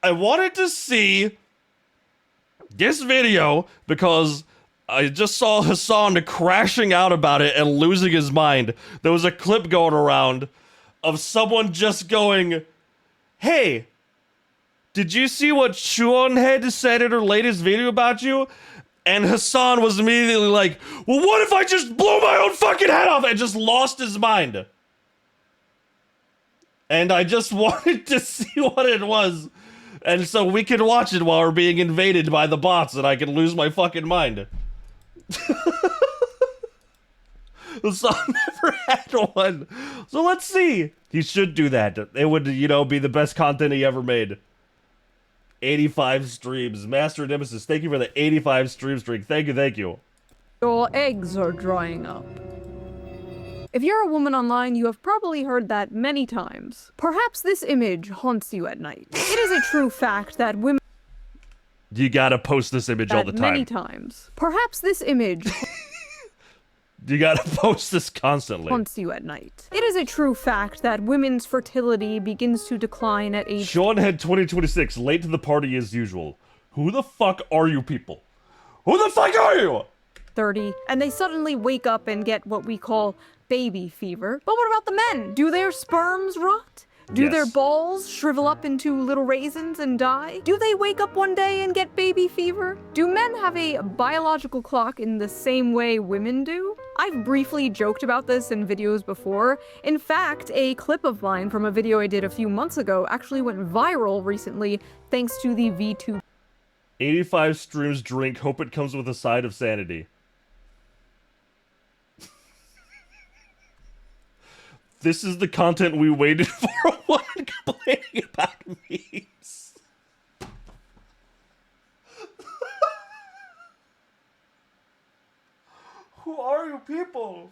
I wanted to see this video because I just saw Hassan crashing out about it and losing his mind. There was a clip going around of someone just going, hey, did you see what Shoe0nhead said in her latest video about you? And Hassan was immediately like, well, what if I just blew my own fucking head off? And just lost his mind. And I just wanted to see what it was. And so we can watch it while we're being invaded by the bots and I can lose my fucking mind. Hassan never had one. So let's see. He should do that. It would, you know, be the best content he ever made. 85 streams. Master Nemesis, thank you for the 85 stream streak. Thank you, thank you. Your eggs are drying up. If you're a woman online, you have probably heard that many times. Perhaps this image haunts you at night. It is a true fact that women... You gotta post this image all the time. Many times. Perhaps this image... You gotta post this constantly. Haunts you at night. It is a true fact that women's fertility begins to decline at age... Shoe0nhead 2026, late to the party as usual. Who the fuck are you people? Who the fuck are you? 30, and they suddenly wake up and get what we call baby fever. But what about the men? Do their sperms rot? Do their balls shrivel up into little raisins and die? Do they wake up one day and get baby fever? Do men have a biological clock in the same way women do? I've briefly joked about this in videos before. In fact, a clip of mine from a video I did a few months ago actually went viral recently thanks to the V2. 85 streams drink, hope it comes with a side of sanity. This is the content we waited for when complaining about memes. Who are you people?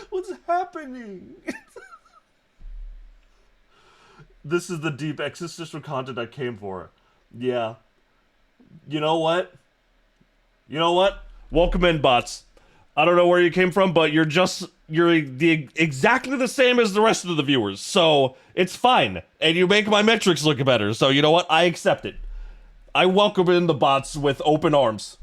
What's happening? This is the deep existential content I came for. Yeah. You know what? You know what? Welcome in, bots. I don't know where you came from, but you're exactly the same as the rest of the viewers, so it's fine. And you make my metrics look better, so you know what? I accept it. I welcome in the bots with open arms.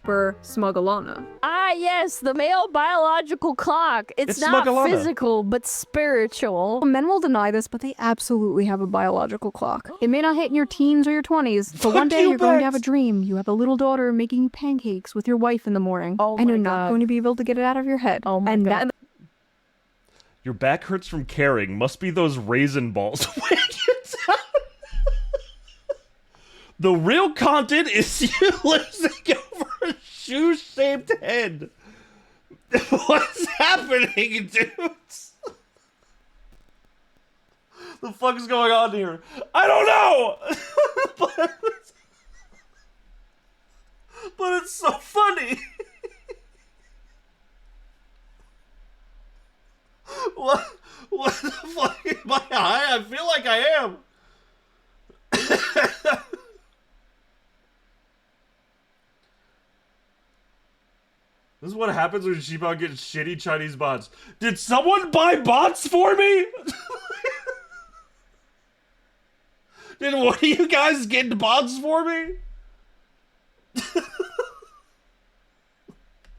Smugalana. Ah, yes, the male biological clock. It's not Smugalana. physical, but spiritual. Men will deny this, but they absolutely have a biological clock. It may not hit in your teens or your 20s, but one day you're going to have a dream. You have a little daughter making you pancakes with your wife in the morning. Oh and my you're not God. going to be able to get it out of your head. Oh my God. Your back hurts from carrying. Must be those raisin balls. The real content is you losing over a shoe-shaped head. What's happening, dudes? The fuck is going on here? I don't know! but it's so funny. What the fuck? Am I high? I feel like I am. This is what happens when Shiba gets shitty Chinese bots. Did someone buy bots for me? Did one of you guys get bots for me?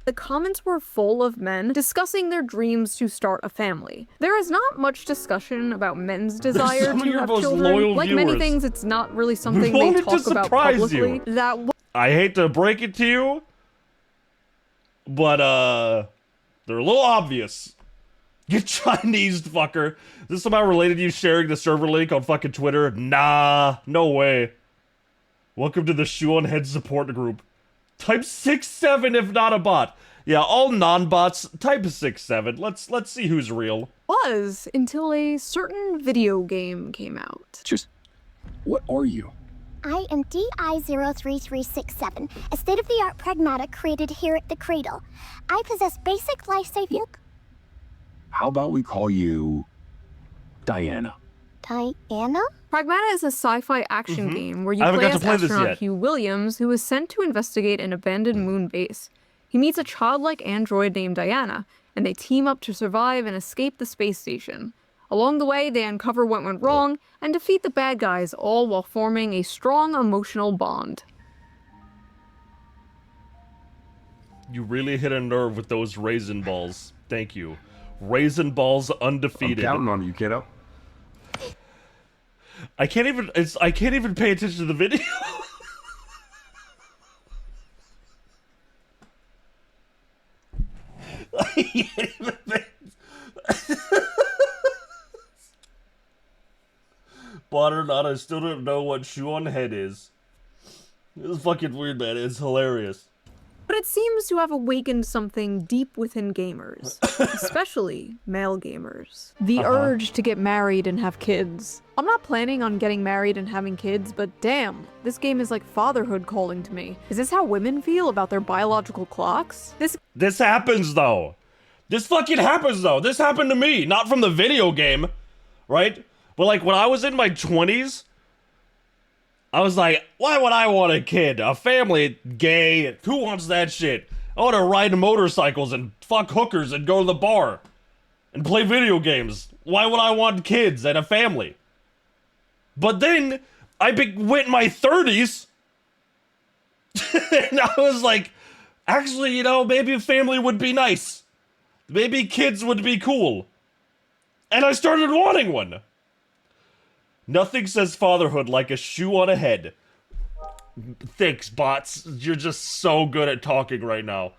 The comments were full of men discussing their dreams to start a family. There is not much discussion about men's desire some of to your have most children. loyal Like many viewers. things, it's not really something We they wanted to talk about surprise publicly. you. I hate to break it to you, but they're a little obvious. You Chinese fucker. Is this somehow related to you sharing the server link on fucking Twitter? Nah, no way. Welcome to the Shoe0nhead support group. Type 6-7 if not a bot. Yeah, all non-bots, type 6-7. Let's see who's real. Was until a certain video game came out. Just, what are you? I am DI-03367, a state-of-the-art pragmatic created here at the Cradle. I possess basic life-saving... How about we call you Diana? Diana? Pragmata is a sci-fi action game where you I haven't play got as to play this astronaut yet. Hugh Williams, who is sent to investigate an abandoned moon base. He meets a childlike android named Diana, and they team up to survive and escape the space station. Along the way, they uncover what went wrong and defeat the bad guys, all while forming a strong emotional bond. You really hit a nerve with those raisin balls. Thank you. Raisin balls undefeated. I'm counting on you, kiddo. I can't even pay attention to the video. I can't even pay Bought or not, I still don't know what Shoe0nhead is. It's fucking weird, man. It's hilarious. But it seems to have awakened something deep within gamers, especially male gamers. The urge to get married and have kids. I'm not planning on getting married and having kids, but damn, this game is like fatherhood calling to me. Is this how women feel about their biological clocks? This happens, though. This fucking happens, though. This happened to me. Not from the video game, right? But, like, when I was in my 20s, I was like, why would I want a kid? A family? Gay? Who wants that shit? I want to ride motorcycles and fuck hookers and go to the bar and play video games. Why would I want kids and a family? But then I went in my 30s and I was like, actually, you know, maybe a family would be nice. Maybe kids would be cool. And I started wanting one. Nothing says fatherhood like a shoe on a head. Thanks, bots. You're just so good at talking right now.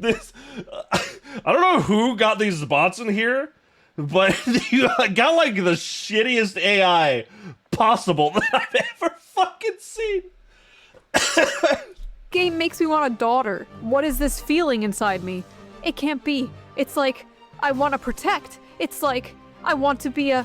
I don't know who got these bots in here, but you got like the shittiest AI possible that I've ever fucking seen. Game makes me want a daughter. What is this feeling inside me? It can't be. It's like I want to protect. It's like I want to be a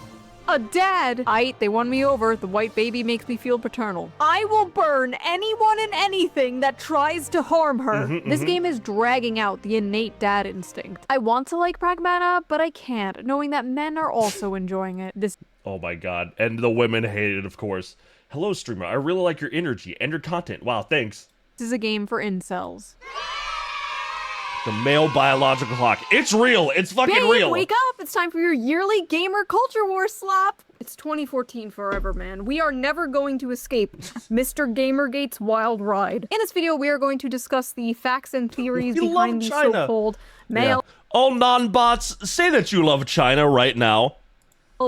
dad. They won me over. The white baby makes me feel paternal. I will burn anyone and anything that tries to harm her. This game is dragging out the innate dad instinct. I want to like Pragmata, but I can't, knowing that men are also enjoying it. Oh my god. And the women hate it, of course. Hello, streamer. I really like your energy and your content. Wow, thanks. This is a game for incels. The male biological clock. It's real. It's fucking Babe, real. wake up. It's time for your yearly gamer culture war slop. It's 2014 forever, man. We are never going to escape Mr. Gamergate's wild ride. In this video, we are going to discuss the facts and theories behind the so-called male All non-bots, say that you love China right now.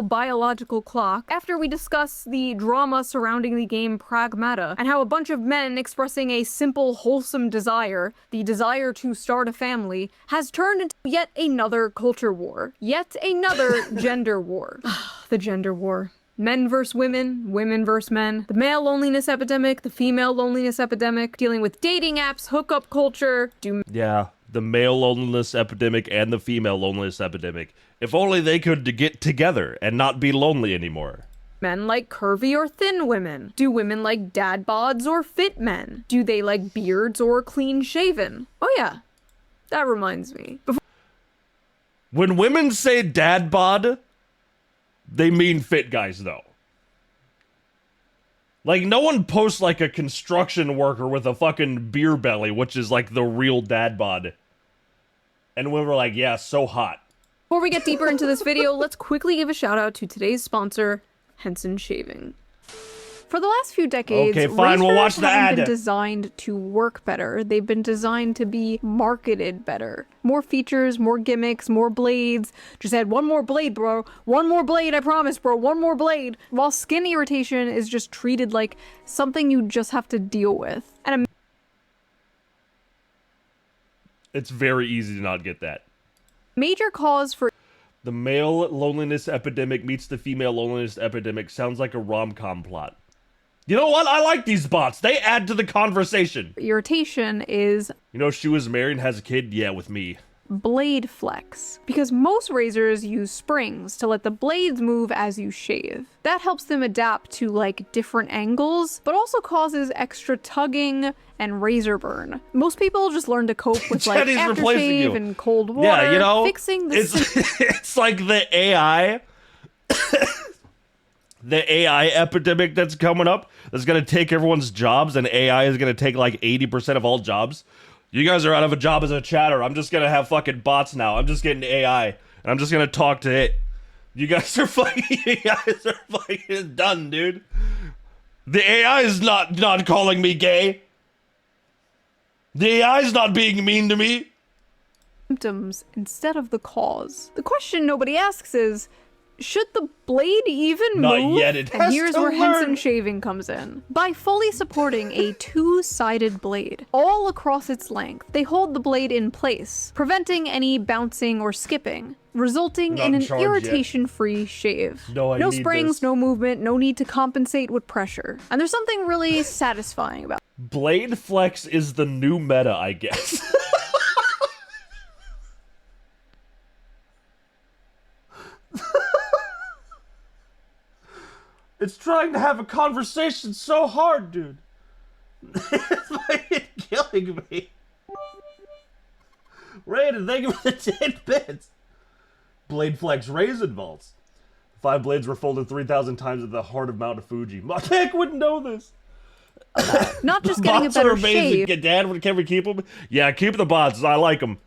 biological clock after we discuss the drama surrounding the game Pragmata and how a bunch of men expressing a simple, wholesome desire, the desire to start a family, has turned into yet another culture war. Yet another gender war. The gender war. Men versus women, women versus men, the male loneliness epidemic, the female loneliness epidemic, dealing with dating apps, hookup culture, Yeah, the male loneliness epidemic and the female loneliness epidemic. If only they could get together and not be lonely anymore. men like curvy or thin women? Do women like dad bods or fit men? Do they like beards or clean shaven? Oh yeah, that reminds me. When women say dad bod, they mean fit guys though. Like, no one posts like a construction worker with a fucking beer belly, which is like the real dad bod. And women were like, yeah, so hot. Before we get deeper into this video, let's quickly give a shout out to today's sponsor, Henson Shaving. For the last few decades, okay, fine, we'll watch razors the haven't ad. been designed to work better. They've been designed to be marketed better. More features, more gimmicks, more blades. Just add one more blade, bro. One more blade, I promise, bro. One more blade. While skin irritation is just treated like something you just have to deal with. And It's very easy to not get that. major cause for The male loneliness epidemic meets the female loneliness epidemic sounds like a rom-com plot. You know what? I like these bots. They add to the conversation. irritation is You know, she was married and has a kid? Yeah, with me. blade flex, because most razors use springs to let the blades move as you shave. That helps them adapt to like different angles, but also causes extra tugging and razor burn. Most people just learn to cope with like Jenny's replacing you. aftershave and cold water, Yeah, you know, fixing the it's, it's like the AI. The AI epidemic that's coming up, that's gonna take everyone's jobs, and AI is gonna take like 80% of all jobs. You guys are out of a job as a chatter. I'm just gonna have fucking bots now. I'm just getting AI, and I'm just gonna talk to it. You guys are fucking done, dude. The AI is not calling me gay. The AI is not being mean to me. Symptoms instead of the cause. The question nobody asks is, should the blade even Not move? yet, it And has here's to where learn. Henson shaving comes in. By fully supporting a two-sided blade all across its length, they hold the blade in place, preventing any bouncing or skipping, resulting Not in in an charge yet. irritation-free shave. No, I no need springs, this. no movement, no need to compensate with pressure. And there's something really satisfying about Blade flex is the new meta, I guess. It's trying to have a conversation so hard, dude. It's fucking killing me. Raiden, thank you for the 10 bits. Blade flex raisin vaults. 5 blades were folded 3,000 times at the heart of Mount Fuji. My heck wouldn't know this. not just getting a Bots better are amazing. shave, Dad, can we keep them? Yeah, keep the bots. I like them.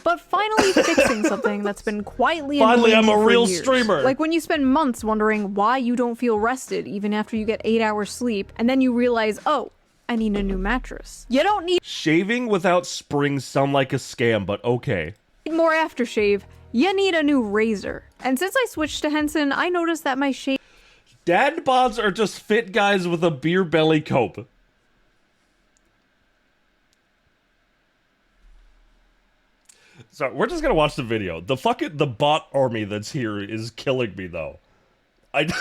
but finally fixing something that's been quietly Finally, annoying I'm a you for real years. streamer. Like when you spend months wondering why you don't feel rested even after you get 8 hours sleep, and then you realize, oh, I need a new mattress. You don't need Shaving without springs sound like a scam, but okay. more aftershave. You need a new razor. And since I switched to Henson, I noticed that my shave Dad bods are just fit guys with a beer belly cope. So we're just gonna watch the video. The bot army that's here is killing me though. It's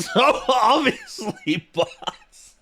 so obviously bots.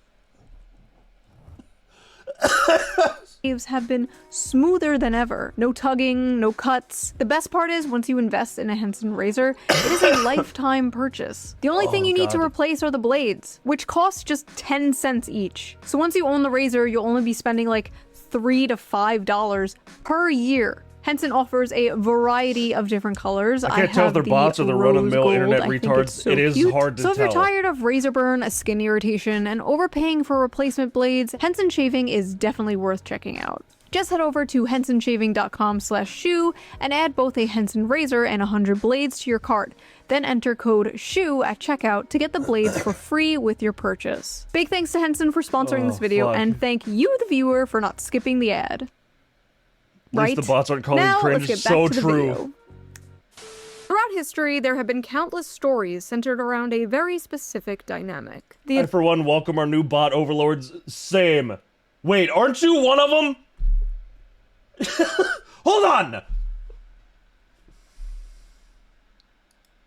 shaves have been smoother than ever. No tugging, no cuts. The best part is, once you invest in a Henson razor, it is a lifetime purchase. The only thing you need to replace are the blades, which cost just 10 cents each. So once you own the razor, you'll only be spending like $3 to $5 per year. Henson offers a variety of different colors. I can't tell if they're bots or the run-of-the-mill internet retards. It is hard to So if you're tell. tired of razor burn, a skin irritation, and overpaying for replacement blades, Henson Shaving is definitely worth checking out. Just head over to hensonshaving.com/shoe and add both a Henson razor and 100 blades to your cart. Then enter code SHOE at checkout to get the blades for free with your purchase. Big thanks to Henson for sponsoring this video, fuck. and thank you, the viewer, for not skipping the ad. At least the bots aren't calling Now, cringe. let's get back So to the true. video. Throughout history, there have been countless stories centered around a very specific dynamic. The I, for one, welcome our new bot overlords. Same. Wait, aren't you one of them? Hold on!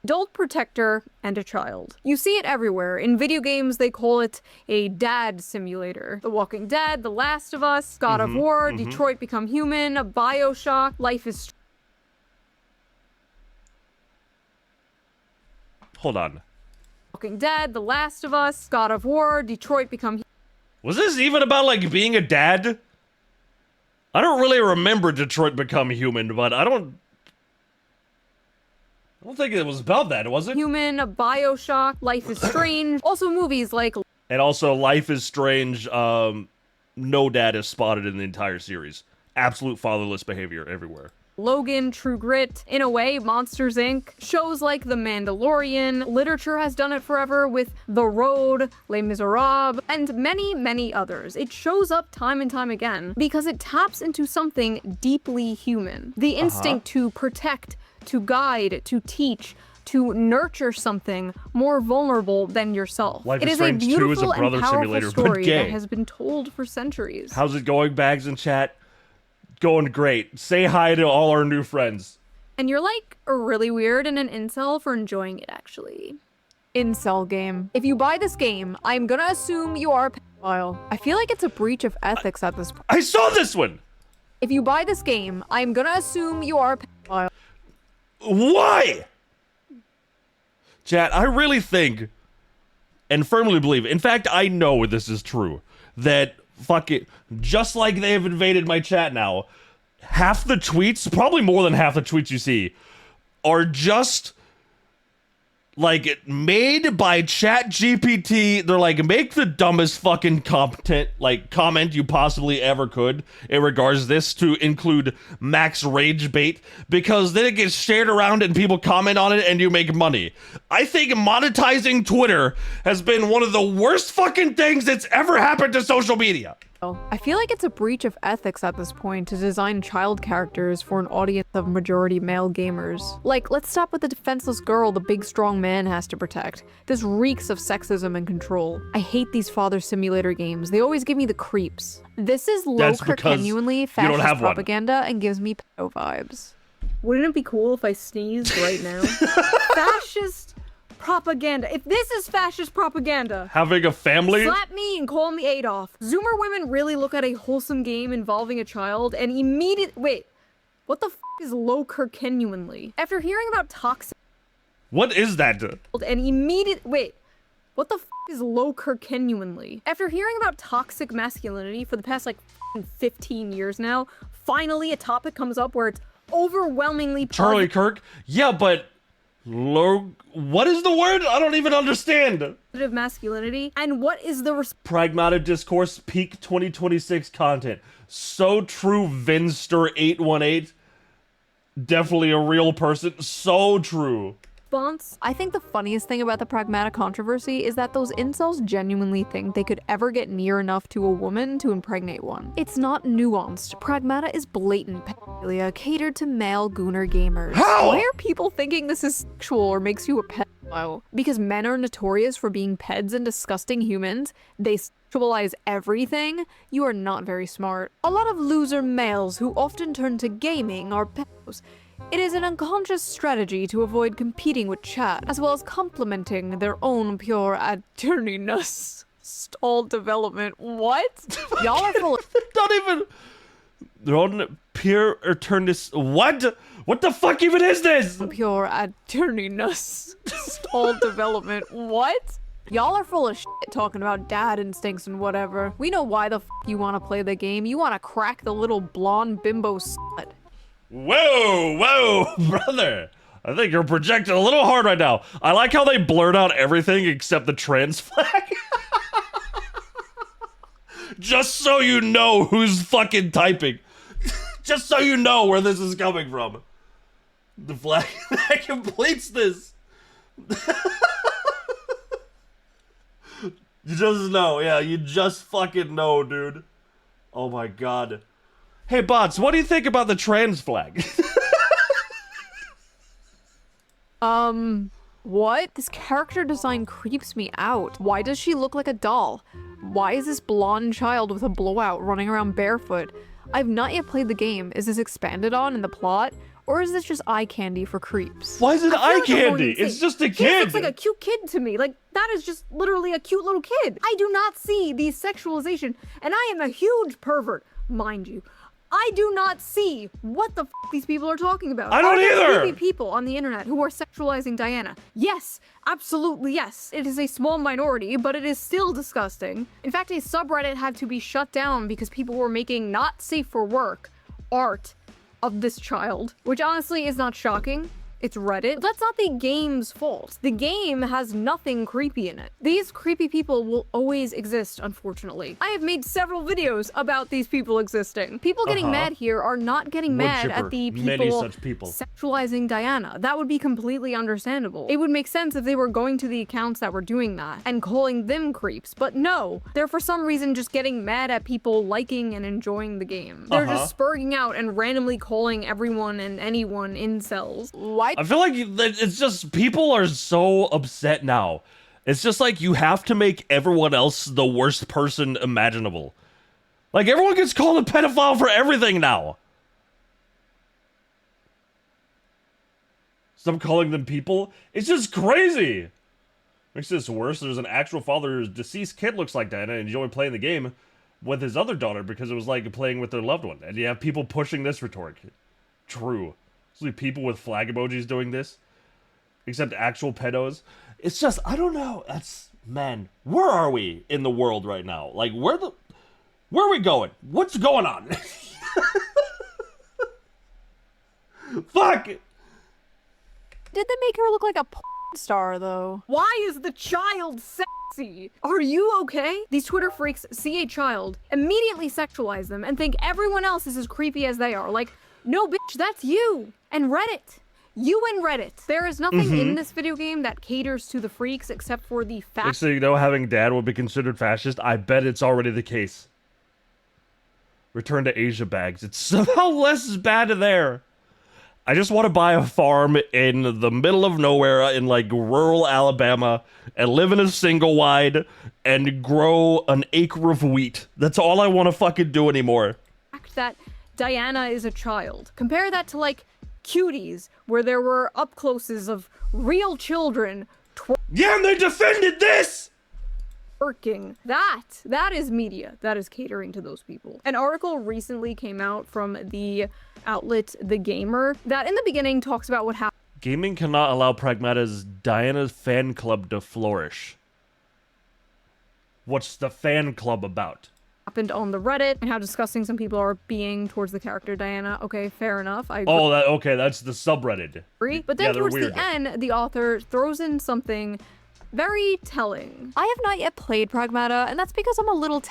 adult protector and a child. You see it everywhere. In video games, they call it a dad simulator. The Walking Dead, The Last of Us, God of War, Detroit Become Human, BioShock, Life is... Hold on. Walking Dead, The Last of Us, God of War, Detroit Become... Was this even about, like, being a dad? I don't really remember Detroit Become Human, but I don't think it was about that, was it? Human, BioShock, Life is Strange. Also movies like... And also, Life is Strange, no dad is spotted in the entire series. Absolute fatherless behavior everywhere. Logan, True Grit, in a way, Monsters, Inc., shows like The Mandalorian, literature has done it forever with The Road, Les Miserables, and many, many others. It shows up time and time again because it taps into something deeply human. The instinct to protect, to guide, to teach, to nurture something more vulnerable than yourself. Life It is is a Strange 2 is a beautiful brother and powerful simulator, but story gay. that has been told for centuries. How's it going, Bags in chat? Going great. Say hi to all our new friends. And you're like really weird and an incel for enjoying it, actually. Incel game. If you buy this game, I'm gonna assume you are a pedophile. I feel like it's a breach of ethics at this point. I saw this one! If you buy this game, I'm gonna assume you are a pedophile. Why? Chat, I really think, and firmly believe, in fact, I know this is true, that fuck it, just like they have invaded my chat now, half the tweets, probably more than half the tweets you see, are just like made by ChatGPT. They're like, make the dumbest fucking comment you possibly ever could in regards to this, to include max rage bait, because then it gets shared around and people comment on it and you make money. I think monetizing Twitter has been one of the worst fucking things that's ever happened to social media. I feel like it's a breach of ethics at this point to design child characters for an audience of majority male gamers. Like, let's stop with the defenseless girl the big strong man has to protect. This reeks of sexism and control. I hate these father simulator games. They always give me the creeps. This is genuinely fascist propaganda and gives me pedo vibes. Wouldn't it be cool if I sneezed right now? Fascist propaganda. If this is fascist propaganda, having a family, slap me and call me Adolf. Zoomer women really look at a wholesome game involving a child and wait, what the f is genuinely? After hearing about toxic, what is that? Wait, what the f is genuinely? After hearing about toxic masculinity for the past like 15 years now, finally a topic comes up where it's overwhelmingly Charlie Kirk. Yeah, but what is the word? I don't even understand. Masculinity, and what is the pragmatic discourse, peak 2026 content. So true, Vinster818. Definitely a real person. So true. Response? I think the funniest thing about the pragmatic controversy is that those incels genuinely think they could ever get near enough to a woman to impregnate one. It's not nuanced. Pragmata is blatant pedophilia catered to male gooner gamers. How? Why are people thinking this is sexual or makes you a pedophile? Because men are notorious for being peds and disgusting humans. They sexualize everything. You are not very smart. A lot of loser males who often turn to gaming are pedos. It is an unconscious strategy to avoid competing with chat, as well as complementing their own pure attorneyness. Stall development. What? Y'all are full of not even their own pure attorneyness. What? What the fuck even is this? Pure attorneyness. Stall development. What? Y'all are full of shit talking about dad instincts and whatever. We know why the f you want to play the game. You want to crack the little blonde bimbo slut. Whoa, brother. I think you're projecting a little hard right now. I like how they blurred out everything except the trans flag. Just so you know who's fucking typing. Just so you know where this is coming from. The flag that completes this. You just know, yeah, you just fucking know, dude. Oh my god. Hey, bots, what do you think about the trans flag? What? This character design creeps me out. Why does she look like a doll? Why is this blonde child with a blowout running around barefoot? I've not yet played the game. Is this expanded on in the plot? Or is this just eye candy for creeps? Why is it eye candy? It's just a kid. He looks like a cute kid to me. Like, that is just literally a cute little kid. I do not see the sexualization, and I am a huge pervert, mind you. I do not see what the f these people are talking about. I don't either. Creepy people on the internet who are sexualizing Diana. Yes, absolutely yes. It is a small minority, but it is still disgusting. In fact, a subreddit had to be shut down because people were making not safe for work art of this child, which honestly is not shocking. It's Reddit. But that's not the game's fault. The game has nothing creepy in it. These creepy people will always exist, unfortunately. I have made several videos about these people existing. People getting mad here are not getting mad at the people sexualizing Diana. That would be completely understandable. It would make sense if they were going to the accounts that were doing that and calling them creeps, but no. They're for some reason just getting mad at people liking and enjoying the game. They're just spurging out and randomly calling everyone and anyone incels. Why? I feel like it's just people are so upset now. It's just like you have to make everyone else the worst person imaginable. Like everyone gets called a pedophile for everything now. Stop calling them people. It's just crazy. Makes this worse. There's an actual father whose deceased kid looks like Diana and enjoyed playing the game with his other daughter because it was like playing with their loved one. And you have people pushing this rhetoric. True. People with flag emojis doing this, except actual pedos. It's just, I don't know. That's, man, where are we in the world right now? Like, where are we going? What's going on? Fuck! did they make her look like a porn star, though? Why is the child sexy? Are you okay? These Twitter freaks see a child, immediately sexualize them, and think everyone else is as creepy as they are. Like, no, bitch, that's you. And Reddit. You and Reddit. There is nothing in this video game that caters to the freaks except for the fact. So you know having dad would be considered fascist? I bet it's already the case. Return to Asia bags. It's somehow less bad there. I just want to buy a farm in the middle of nowhere in like rural Alabama and live in a single wide and grow an acre of wheat. That's all I want to fucking do anymore. That Diana is a child. Compare that to like Cuties, where there were up closes of real children Yeah, and they defended this! twerking. That is media. That is catering to those people. An article recently came out from the outlet The Gamer that in the beginning talks about what happened. Gaming cannot allow Pragmata's Diana's fan club to flourish. What's the fan club about? Happened on the Reddit and how disgusting some people are being towards the character Diana. Okay, fair enough. I agree. Oh, okay, that's the subreddit. But then Yeah, they're towards weird. the end, the author throws in something very telling. I have not yet played Pragmata, and that's because I'm a little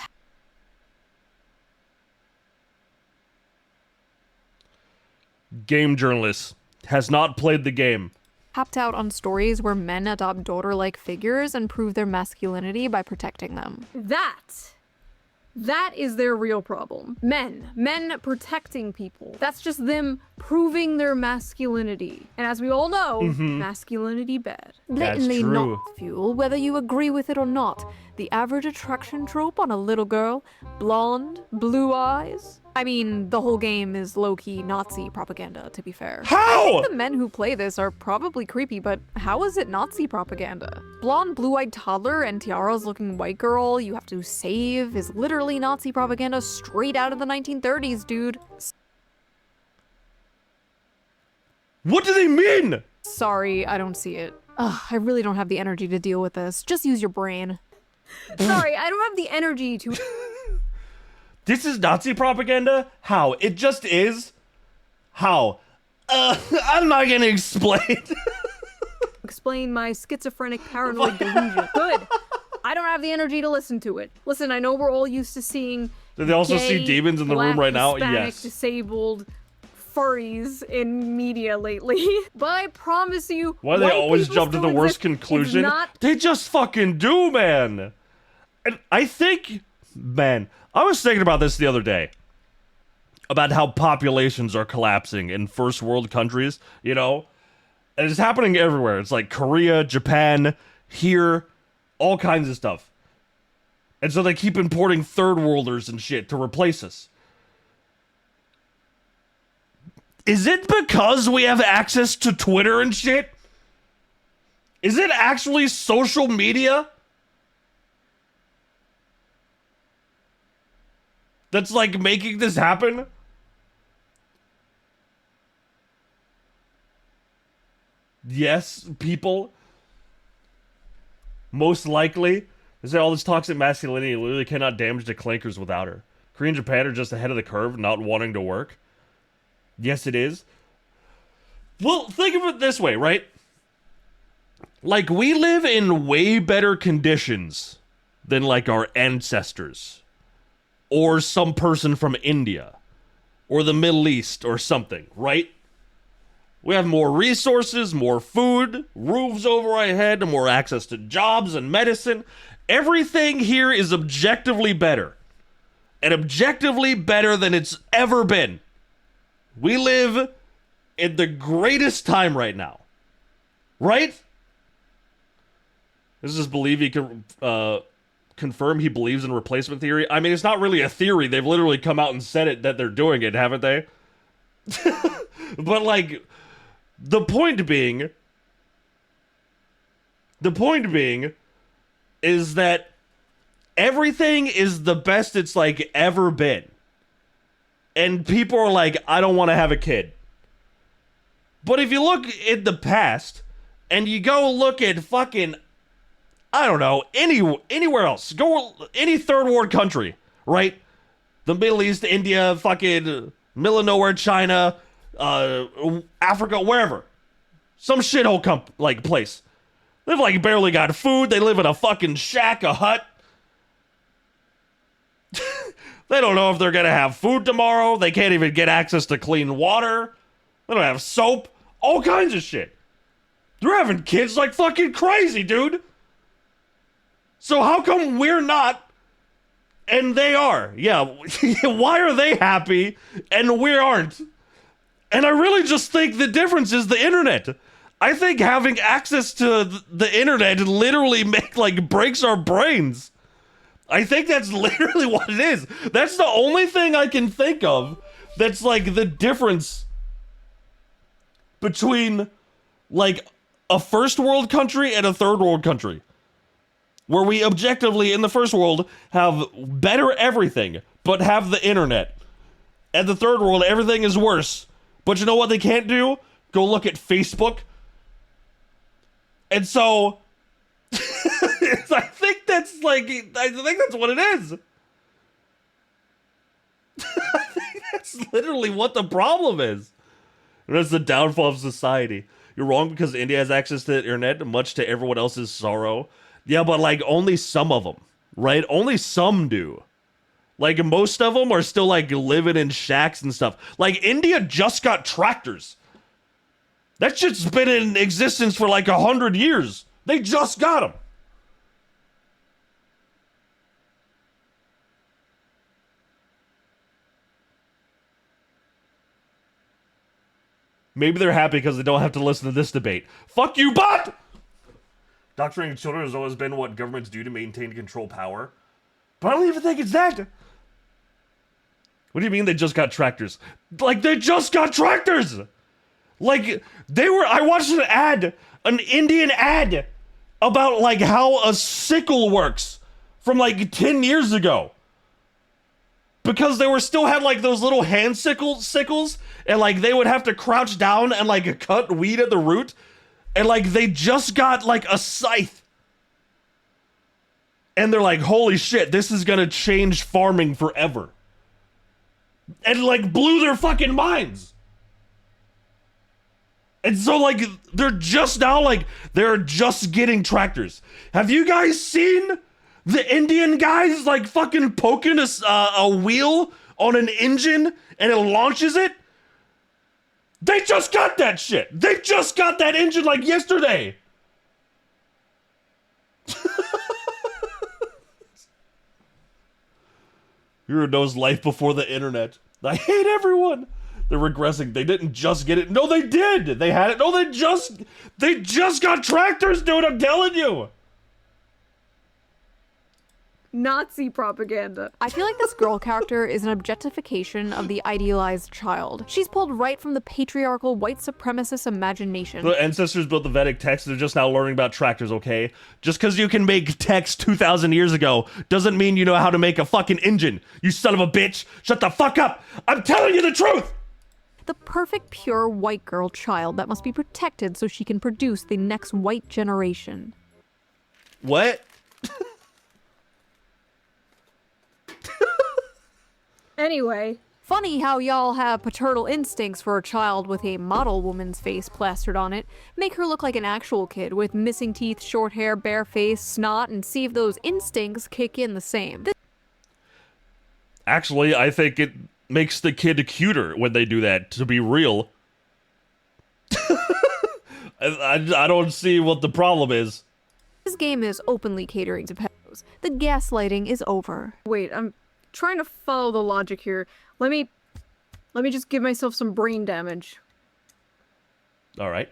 Game journalist has not played the game. tapped out on stories where men adopt daughter-like figures and prove their masculinity by protecting them. That is their real problem. Men protecting people. That's just them proving their masculinity. And as we all know, masculinity bad. Blatantly true. not fuel, whether you agree with it or not. The average attraction trope on a little girl, blonde, blue eyes. I mean, the whole game is low-key Nazi propaganda, to be fair. How? The men who play this are probably creepy, but how is it Nazi propaganda? Blonde, blue-eyed toddler and tiaras looking white girl you have to save is literally Nazi propaganda straight out of the 1930s, dude. What do they mean? Sorry, I don't see it. Ugh, I really don't have the energy to deal with this. Just use your brain. Sorry, I don't have the energy to This is Nazi propaganda? How? It just is? How? I'm not gonna explain. explain my schizophrenic paranoid delusion. Good. I don't have the energy to listen to it. Listen, I know we're all used to seeing Do they also gay, see demons in the room black, right now? Hispanic, Yes. disabled furries in media lately. But I promise you, Why do they white always people jump to still the worst exist. conclusion? It's not They just fucking do, man. And I think, man, I was thinking about this the other day. About how populations are collapsing in first world countries, you know? And it's happening everywhere. It's like Korea, Japan, here, all kinds of stuff. And so they keep importing third worlders and shit to replace us. Is it because we have access to Twitter and shit? Is it actually social media that's like making this happen? Yes, people. Most likely. They say all this toxic masculinity literally cannot damage the clankers without her. Korea and Japan are just ahead of the curve, not wanting to work. Yes, it is. Well, think of it this way, right? Like, we live in way better conditions than, like, our ancestors. Or some person from India. Or the Middle East or something, right? We have more resources, more food, roofs over our head, more access to jobs and medicine. Everything here is objectively better. And objectively better than it's ever been. We live in the greatest time right now. Right? Does this believe he can confirm he believes in replacement theory? I mean, it's not really a theory. They've literally come out and said it that they're doing it, haven't they? But like, the point being is that everything is the best it's like ever been. And people are like, I don't want to have a kid. But if you look at the past, and you go look at fucking, I don't know, anywhere else. Go any third world country, right? The Middle East, India, fucking middle of nowhere, China, Africa, wherever. Some shithole like place. They've like barely got food. They live in a fucking shack, a hut. They don't know if they're gonna have food tomorrow. They can't even get access to clean water. They don't have soap. All kinds of shit. They're having kids like fucking crazy, dude. So how come we're not and they are? Yeah, why are they happy and we aren't? And I really just think the difference is the internet. I think having access to the internet literally breaks our brains. I think that's literally what it is. That's the only thing I can think of that's like the difference between like a first world country and a third world country. Where we objectively in the first world have better everything, but have the internet. And the third world, everything is worse. But you know what they can't do? Go look at Facebook. And so I think that's what it is. I think that's literally what the problem is. And that's the downfall of society. You're wrong because India has access to the internet, much to everyone else's sorrow. Yeah, but like only some of them, right? Only some do. Like most of them are still like living in shacks and stuff. Like India just got tractors. That shit's been in existence for like 100 years. They just got them. Maybe they're happy because they don't have to listen to this debate. Fuck you, bot! Doctoring children has always been what governments do to maintain and control power. But I don't even think it's that. What do you mean they just got tractors? Like, they just got tractors! Like, I watched an Indian ad about, like, how a sickle works from, like, 10 years ago. Because they still had, like, those little hand sickles, and, like, they would have to crouch down and, like, cut weed at the root. And, like, they just got, like, a scythe. And they're like, holy shit, this is gonna change farming forever. And, like, blew their fucking minds. And so, like, they're just getting tractors. Have you guys seen the Indian guys, like, fucking poking a wheel on an engine and it launches it? They just got that shit. They just got that engine, like, yesterday. Hero knows life before the internet. I hate everyone. They're regressing. They didn't just get it. No, they did. They had it. No, they just got tractors, dude. I'm telling you. Nazi propaganda. I feel like this girl character is an objectification of the idealized child. She's pulled right from the patriarchal white supremacist imagination. The ancestors built the Vedic text. They're just now learning about tractors, okay? Just because you can make text 2,000 years ago doesn't mean you know how to make a fucking engine. You son of a bitch. Shut the fuck up. I'm telling you the truth. The perfect pure white girl child that must be protected so she can produce the next white generation. What? Anyway. Funny how y'all have paternal instincts for a child with a model woman's face plastered on it. Make her look like an actual kid with missing teeth, short hair, bare face, snot, and see if those instincts kick in the same. Actually, I think it makes the kid cuter when they do that, to be real. I don't see what the problem is. This game is openly catering to pedos. The gaslighting is over. Wait, I'm trying to follow the logic here. Let me just give myself some brain damage. All right.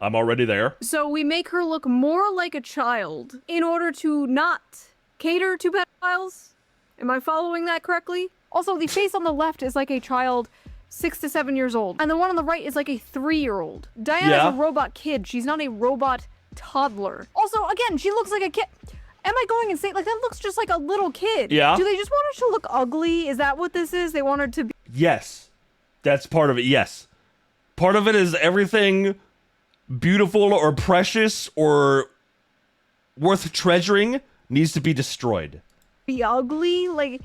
I'm already there. So we make her look more like a child in order to not cater to pedophiles? Am I following that correctly? Also, the face on the left is like a child 6 to 7 years old, and the one on the right is like a 3-year-old. Diana's a robot kid. She's not a robot toddler. Also, again, she looks like a kid. Am I going insane? Like, that looks just like a little kid. Yeah. Do they just want her to look ugly? Is that what this is? They want her to be... Yes. That's part of it, yes. Part of it is everything beautiful or precious or worth treasuring needs to be destroyed. Be ugly? Like,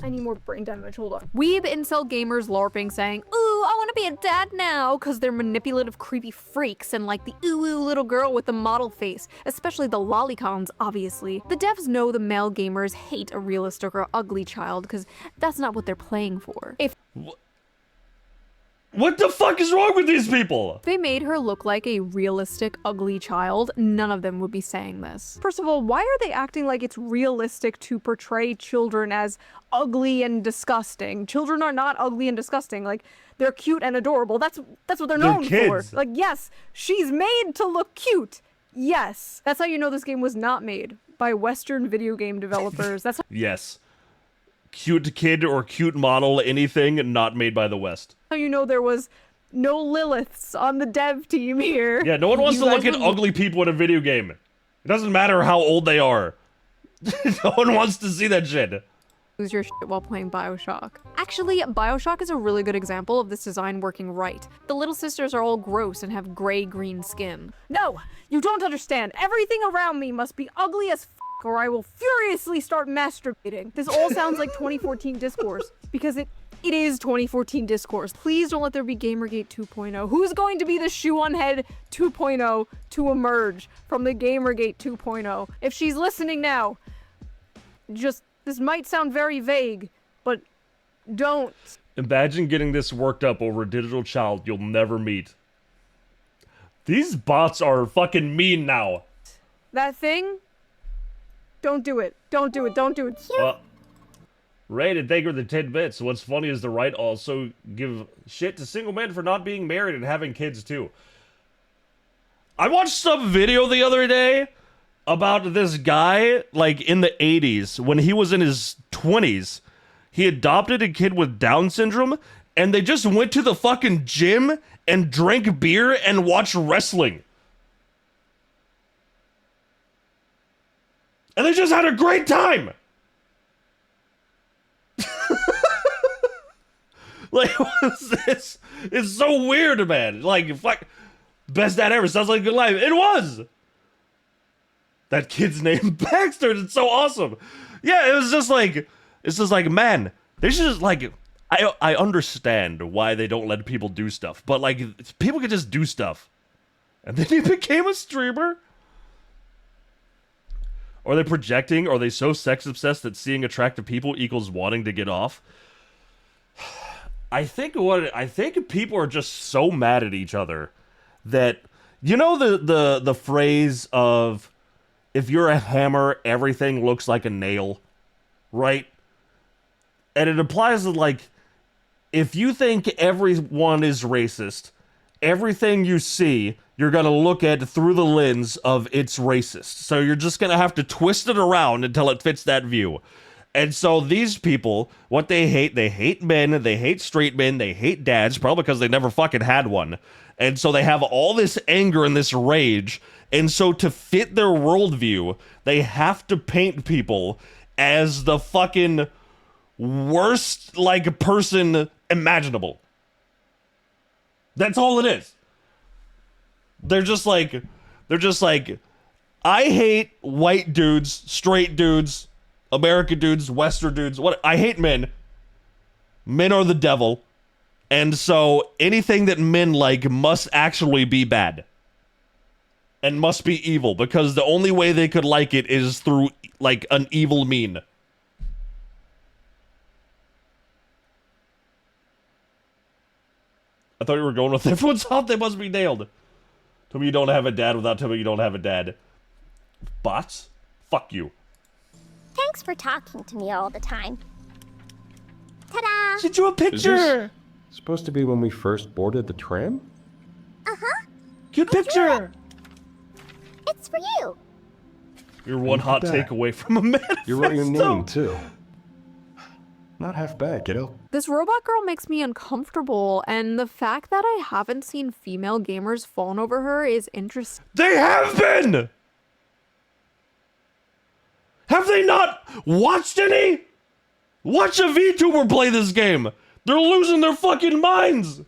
I need more brain damage, hold on. Weeb incel gamers LARPing saying, ooh, I want to be a dad now, because they're manipulative, creepy freaks and like the ooh little girl with the model face, especially the lolicons, obviously. The devs know the male gamers hate a realistic or ugly child, because that's not what they're playing for. If What the fuck is wrong with these people? they made her look like a realistic, ugly child, none of them would be saying this. First of all, why are they acting like it's realistic to portray children as ugly and disgusting? Children are not ugly and disgusting. Like, they're cute and adorable. That's what they're known kids. for. Like, yes, she's made to look cute. Yes. That's how you know this game was not made by Western video game developers. That's Yes. Cute kid or cute model, anything not made by the West. how you know there was no Liliths on the dev team here. Yeah, no one wants You to look guys at would- ugly people in a video game. It doesn't matter how old they are. No one wants to see that shit. Lose your shit while playing Bioshock. Actually, Bioshock is a really good example of this design working right. The little sisters are all gross and have gray-green skin. No, you don't understand. Everything around me must be ugly as or I will furiously start masturbating. This all sounds like 2014 discourse because it is 2014 discourse. Please don't let there be Gamergate 2.0. Who's going to be the Shoe0nhead 2.0 to emerge from the Gamergate 2.0? If she's listening now, just, this might sound very vague, but don't. Imagine getting this worked up over a digital child you'll never meet. These bots are fucking mean now. That thing, don't do it. Don't do it. Don't do it. Rated, thank you for the 10 bits. What's funny is the right also give shit to single men for not being married and having kids too. I watched some video the other day about this guy, like in the 80s, when he was in his 20s. He adopted a kid with Down syndrome, and they just went to the fucking gym and drank beer and watched wrestling. And they just had a great time! Like, what's this? It's so weird, man. Like, fuck. Best dad ever. Sounds like a good life. It was! That kid's name, Bagsterd. It's so awesome. Yeah, it was just like, it's just like, man, they should just, like, I understand why they don't let people do stuff, but, like, people can just do stuff. And then he became a streamer? Are they projecting? Are they so sex obsessed that seeing attractive people equals wanting to get off? I think people are just so mad at each other that, you know, the phrase of, if you're a hammer, everything looks like a nail, right? And it applies to, like, if you think everyone is racist, everything you see, you're gonna look at through the lens of it's racist. So you're just gonna have to twist it around until it fits that view. And so these people, what they hate men, they hate straight men, they hate dads, probably because they never fucking had one. And so they have all this anger and this rage. And so to fit their worldview, they have to paint people as the fucking worst, like, person imaginable. That's all it is. They're just like, I hate white dudes, straight dudes, American dudes, Western dudes. I hate men. Men are the devil. And so anything that men like must actually be bad. And must be evil, because the only way they could like it is through, like, an evil mean. I thought you were going with everyone's out, they must be nailed. Tell me you don't have a dad without telling me you don't have a dad. Bots? Fuck you. Thanks for talking to me all the time. Ta-da! Sent you a Is picture! this supposed to be when we first boarded the tram? Uh-huh. Cute picture! It's for you. You're one hot that. take away from a manifesto. You wrote your name, too. Not half bad, kiddo. This robot girl makes me uncomfortable, and the fact that I haven't seen female gamers fawn over her is interesting. They have been! Have they not watched any? Watch a VTuber play this game! They're losing their fucking minds!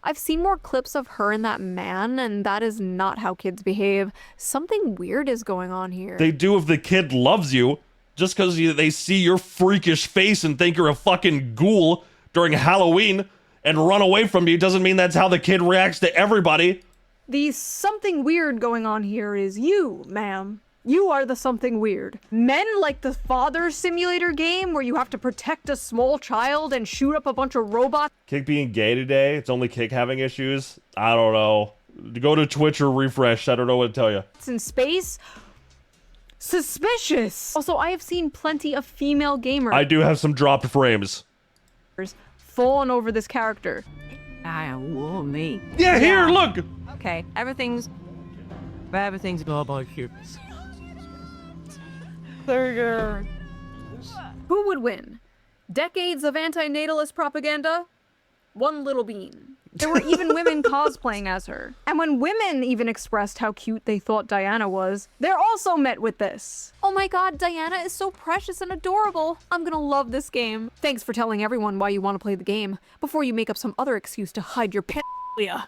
I've seen more clips of her and that man, and that is not how kids behave. Something weird is going on here. They do if the kid loves you. just because they see your freakish face and think you're a fucking ghoul during Halloween and run away from you doesn't mean that's how the kid reacts to everybody. The something weird going on here is you, ma'am. You are the something weird. Men like the Father Simulator game where you have to protect a small child and shoot up a bunch of robots. Kick being gay today? It's only Kick having issues? I don't know. Go to Twitch or refresh. I don't know what to tell you. In space? Suspicious. Also, I have seen plenty of female gamers I do have some dropped frames. falling over this character. Me. Yeah, here, look! Okay, everything's all about you. Who would win? Decades of anti-natalist propaganda? One little bean. There were even women cosplaying as her. And when women even expressed how cute they thought Diana was, they're also met with this. Oh my god, Diana is so precious and adorable. I'm gonna love this game. Thanks for telling everyone why you want to play the game, before you make up some other excuse to hide your pedophilia.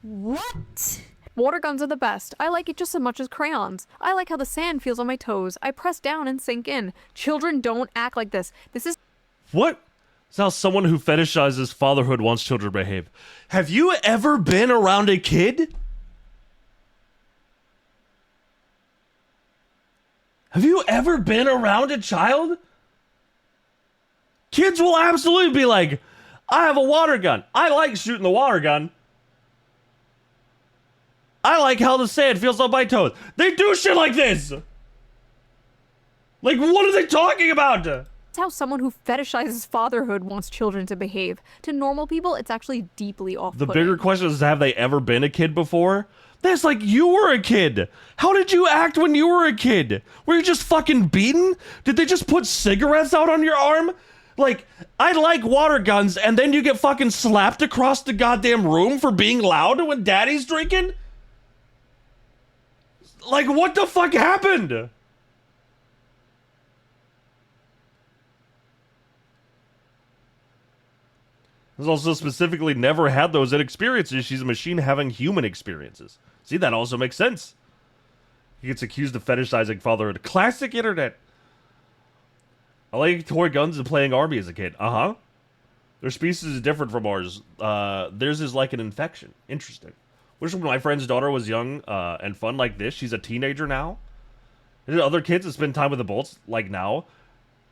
What? Water guns are the best. I like it just as much as crayons. I like how the sand feels on my toes. I press down and sink in. Children don't act like this. This is... What? It's how someone who fetishizes fatherhood wants children to behave. Have you ever been around a kid? Have you ever been around a child? Kids will absolutely be like, I have a water gun. I like shooting the water gun. I like how the sand feels on my toes. They do shit like this. Like, what are they talking about? It's how someone who fetishizes fatherhood wants children to behave. To normal people, it's actually deeply The off-putting. bigger question is, have they ever been a kid before? That's like, you were a kid. How did you act when you were a kid? Were you just fucking beaten? Did they just put cigarettes out on your arm? Like, I like water guns, and then you get fucking slapped across the goddamn room for being loud when daddy's drinking? Like, what the fuck happened? Has also specifically never had those experiences. She's a machine having human experiences. See, that also makes sense. He gets accused of fetishizing fatherhood. Classic internet. I like toy guns and playing army as a kid. Uh-huh. Their species is different from ours. Theirs is like an infection. Interesting. Wish when my friend's daughter was young and fun like this. She's a teenager now. And other kids that spend time with adults like now.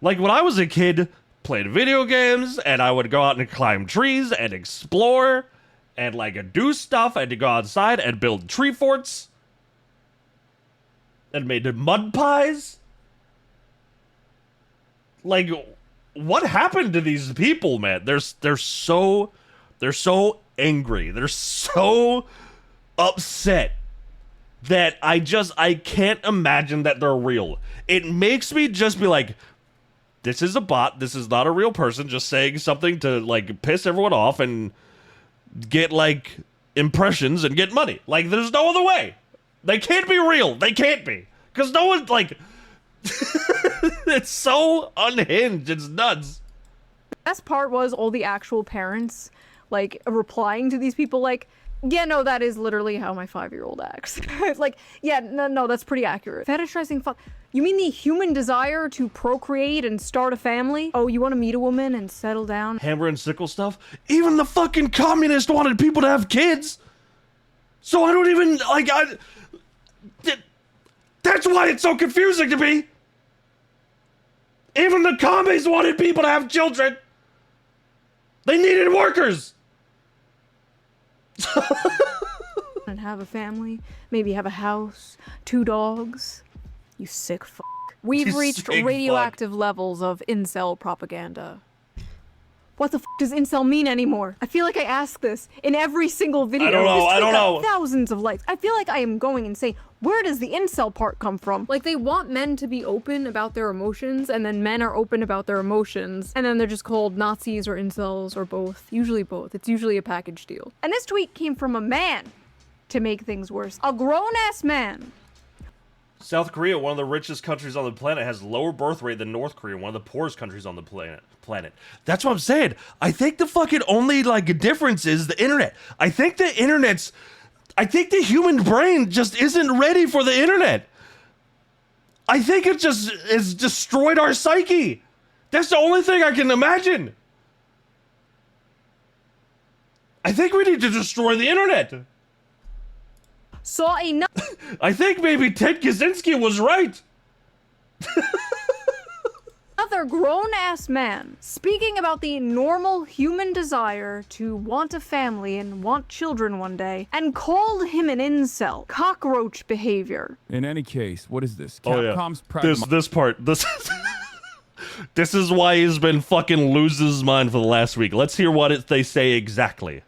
Like when I was a kid, played video games, and I would go out and climb trees and explore and like do stuff and to go outside and build tree forts and made mud pies. Like, what happened to these people, man? They're so angry. They're so upset that I can't imagine that they're real. It makes me just be like, this is a bot. This is not a real person just saying something to like piss everyone off and get like impressions and get money. Like, there's no other way. They can't be real. They can't be. Because no one, like, it's so unhinged. It's nuts. The best part was all the actual parents, like, replying to these people like, yeah, no, that is literally how my 5-year-old acts. It's like, yeah, no, that's pretty accurate. Fetishizing you mean the human desire to procreate and start a family? Oh, you want to meet a woman and settle down? Hammer and sickle stuff? Even the fucking communists wanted people to have kids. So I don't even, like, that's why it's so confusing to me. Even the commies wanted people to have children. They needed workers. And have a family, maybe have a house, 2 dogs. You sick fuck. We've You reached sick radioactive levels of incel propaganda. What the f does incel mean anymore? I feel like I ask this in every single video. I don't know, This I don't tweet got know. Thousands of likes. I feel like I am going insane. Where does the incel part come from? Like, they want men to be open about their emotions, and then men are open about their emotions, and then they're just called Nazis or incels or both. Usually both. It's usually a package deal. And this tweet came from a man, to make things worse. A grown-ass man. South Korea, one of the richest countries on the planet, has lower birth rate than North Korea, one of the poorest countries on the planet. That's what I'm saying. I think the fucking only, like, difference is the internet. I think the human brain just isn't ready for the internet. I think it just has destroyed our psyche. That's the only thing I can imagine. I think we need to destroy the internet. Saw a I think maybe Ted Kaczynski was right. another grown-ass man speaking about the normal human desire to want a family and want children one day, and called him an incel. Cockroach behavior. In any case, what is this? Oh yeah. Capcom's This part. This is why he's been fucking losing his mind for the last week. Let's hear what they say exactly.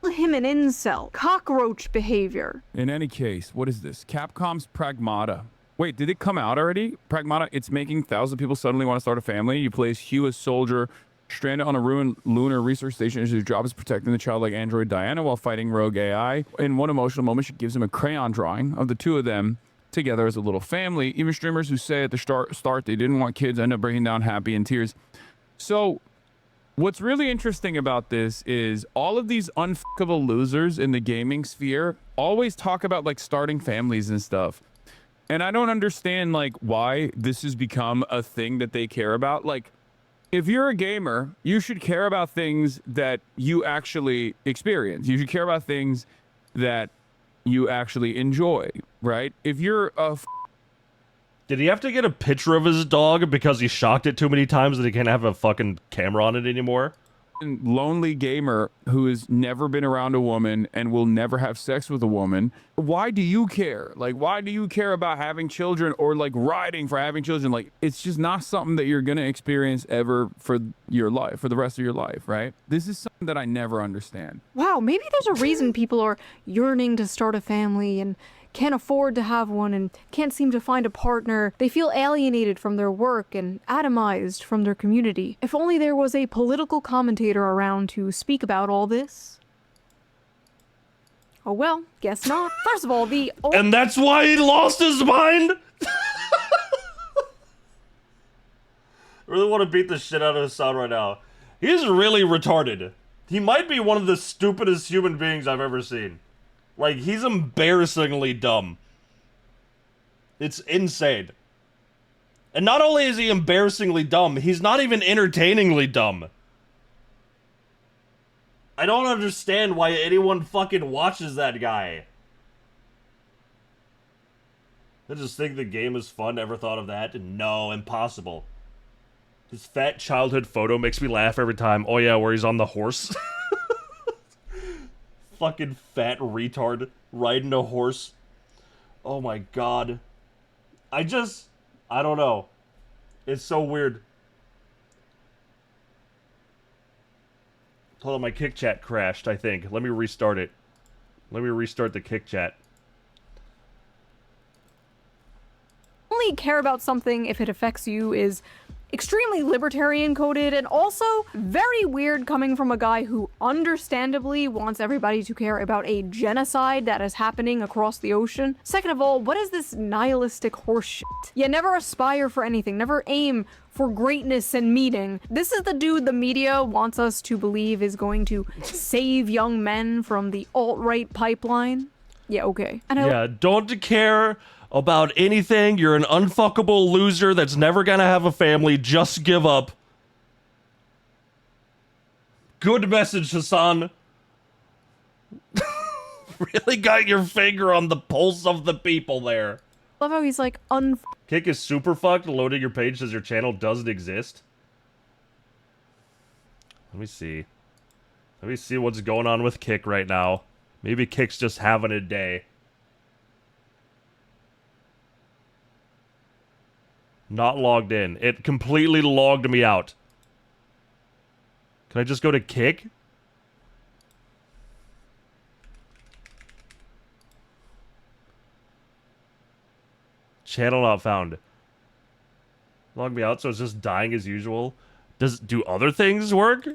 Him an incel. Cockroach behavior. In any case, what is this? Capcom's Pragmata. Wait, did it come out already? Pragmata, it's making 1,000 people suddenly want to start a family. You place Hugh as soldier, stranded on a ruined lunar research station. His job is protecting the childlike android Diana while fighting rogue AI. In one emotional moment, she gives him a crayon drawing of the two of them together as a little family. Even streamers who say at the start they didn't want kids end up breaking down happy in tears. So what's really interesting about this is all of these unfuckable losers in the gaming sphere always talk about like starting families and stuff. And I don't understand like why this has become a thing that they care about. Like, if you're a gamer, you should care about things that you actually experience. You should care about things that you actually enjoy, right? If you're a Did he have to get a picture of his dog because he shocked it too many times that he can't have a fucking camera on it anymore? lonely gamer who has never been around a woman and will never have sex with a woman, why do you care? Like, why do you care about having children or like riding for having children? Like, it's just not something that you're gonna experience ever for your life, for the rest of your life, right? This is something that I never understand. Wow, maybe there's a reason people are yearning to start a family and can't afford to have one and can't seem to find a partner. They feel alienated from their work and atomized from their community. If only there was a political commentator around to speak about all this. Oh well, guess not. First of all, And that's why he lost his mind? I really want to beat the shit out of Hassan right now. He's really retarded. He might be one of the stupidest human beings I've ever seen. Like, he's embarrassingly dumb. It's insane. And not only is he embarrassingly dumb, he's not even entertainingly dumb. I don't understand why anyone fucking watches that guy. I just think the game is fun. Ever thought of that? No, impossible. His fat childhood photo makes me laugh every time. Oh yeah, where he's on the horse. Fucking fat retard riding a horse. Oh my god. I don't know. It's so weird. Hold on, my kick chat crashed, I think. Let me restart it. Let me restart the kick chat. only care about something if it affects you is extremely libertarian coded and also very weird coming from a guy who understandably wants everybody to care about a genocide that is happening across the ocean. Second of all, what is this nihilistic horse shit? You never aspire for anything, never aim for greatness and meaning. This is the dude the media wants us to believe is going to save young men from the alt-right pipeline. Yeah, okay. And yeah, don't care about anything. You're an unfuckable loser that's never gonna have a family. Just give up. Good message, Hassan. Really got your finger on the pulse of the people there. I love how he's like Kick is super fucked. Loading your page says your channel doesn't exist. Let me see. Let me see what's going on with Kick right now. Maybe Kick's just having a day. Not logged in. It completely logged me out. Can I just go to Kick? Channel not found. Log me out, so it's just dying as usual. Do other things work?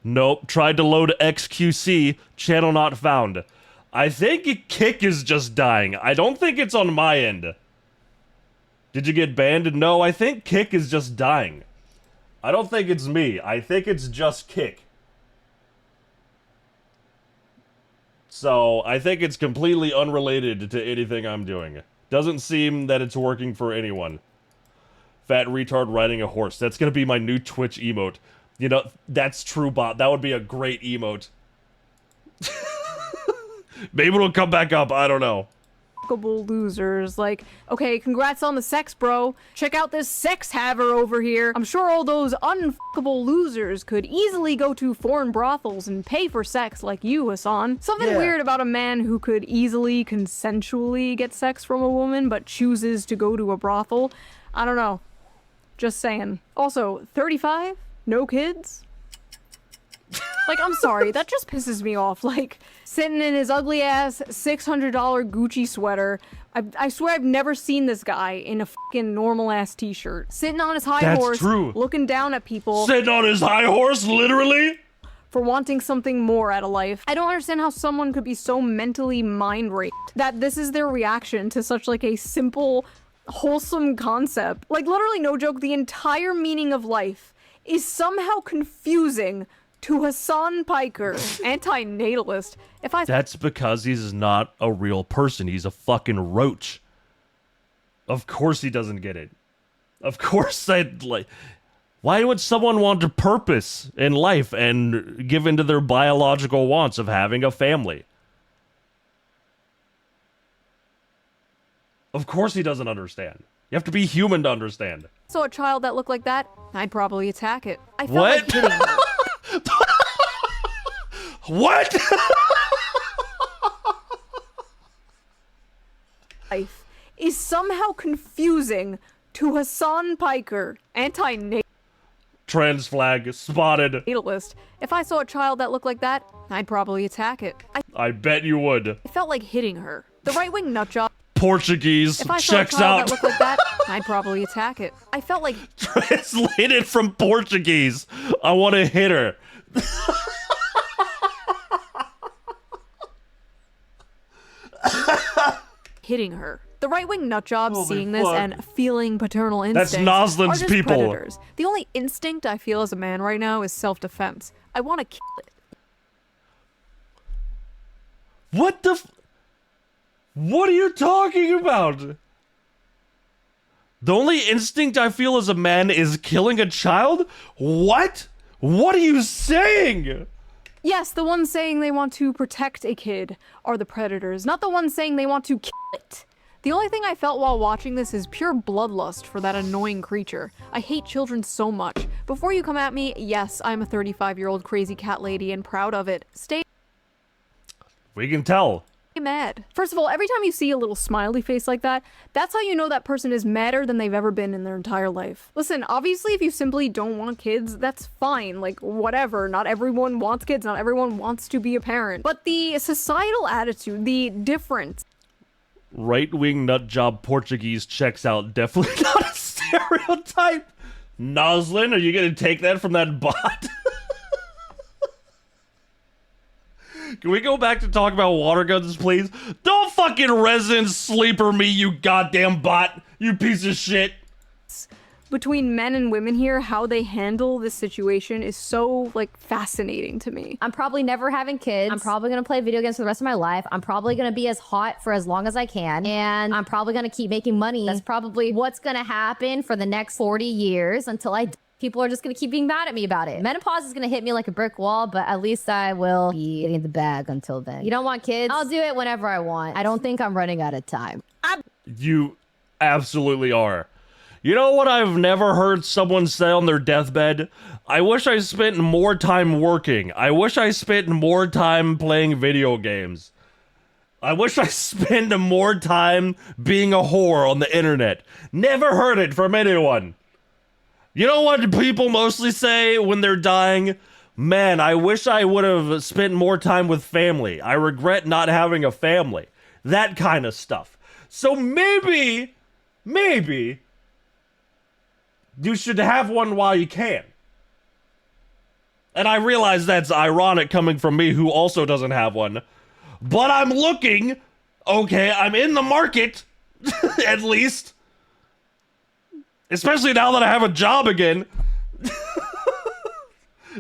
Nope. Tried to load XQC. Channel not found. I think Kick is just dying. I don't think it's on my end. Did you get banned? No, I think Kick is just dying. I don't think it's me. I think it's just Kick. So I think it's completely unrelated to anything I'm doing. Doesn't seem that it's working for anyone. Fat retard riding a horse. That's gonna be my new Twitch emote. You know, that's true, bot. That would be a great emote. Maybe it'll come back up. I don't know. Losers. Like, okay, congrats on the sex, bro. Check out this sex haver over here. I'm sure all those unfuckable losers could easily go to foreign brothels and pay for sex like you, Hassan. Something weird about a man who could easily, consensually get sex from a woman but chooses to go to a brothel. I don't know. Just saying. Also, 35? No kids? Like, I'm sorry, that just pisses me off. Like, sitting in his ugly ass $600 Gucci sweater. I swear I've never seen this guy in a fucking normal ass t-shirt. Sitting on his high horse, true. looking down at people. Sitting on his high horse, literally? For wanting something more out of life. I don't understand how someone could be so mentally mind raped that this is their reaction to such like a simple, wholesome concept. Like, literally, no joke, the entire meaning of life is somehow confusing to Hassan Piker, anti-natalist. That's because he's not a real person. He's a fucking roach. Of course he doesn't get it. Of course I'd like... Why would someone want a purpose in life and give into their biological wants of having a family? Of course he doesn't understand. You have to be human to understand. So a child that looked like that, I'd probably attack it. I felt What? like hitting her. What? Life is somehow confusing to Hassan Piker, anti-natalist. Trans flag spotted. If I saw a child that looked like that, I'd probably attack it. I bet you would. I felt like hitting her. The right-wing nutjob. Portuguese If I checks saw a child out. that looked like that, I'd probably attack it. I felt like Translated from Portuguese. I want to hit her. hitting her. The right-wing nutjobs Holy seeing this fuck. and feeling paternal That's instincts are Noslin's just people. predators. The only instinct I feel as a man right now is self-defense. I want to kill it. What the What are you talking about? The only instinct I feel as a man is killing a child? What? What are you saying? Yes, the ones saying they want to protect a kid are the predators, not the ones saying they want to kill it. The only thing I felt while watching this is pure bloodlust for that annoying creature. I hate children so much. Before you come at me, yes, I'm a 35-year-old crazy cat lady and proud of it. Stay We can tell. mad. First of all, every time you see a little smiley face like that, that's how you know that person is madder than they've ever been in their entire life. Listen, obviously if you simply don't want kids, that's fine, like whatever. Not everyone wants kids, not everyone wants to be a parent. But the societal attitude, the difference. Right-wing nutjob Portuguese checks out. Definitely not a stereotype. Noslin, are you gonna take that from that bot? Can we go back to talk about water guns, please? Don't fucking resident sleeper me, you goddamn bot! You piece of shit! Between men and women here, how they handle this situation is so, like, fascinating to me. I'm probably never having kids. I'm probably gonna play video games for the rest of my life. I'm probably gonna be as hot for as long as I can. And I'm probably gonna keep making money. That's probably what's gonna happen for the next 40 years until I... People are just gonna keep being mad at me about it. Menopause is gonna hit me like a brick wall, but at least I will be getting the bag until then. You don't want kids? I'll do it whenever I want. I don't think I'm running out of time. You absolutely are. You know what I've never heard someone say on their deathbed? I wish I spent more time working. I wish I spent more time playing video games. I wish I spent more time being a whore on the internet. Never heard it from anyone. You know what people mostly say when they're dying? Man, I wish I would have spent more time with family. I regret not having a family. That kind of stuff. So maybe, you should have one while you can. And I realize that's ironic coming from me who also doesn't have one. But I'm looking. Okay, I'm in the market. At least. Especially now that I have a job again.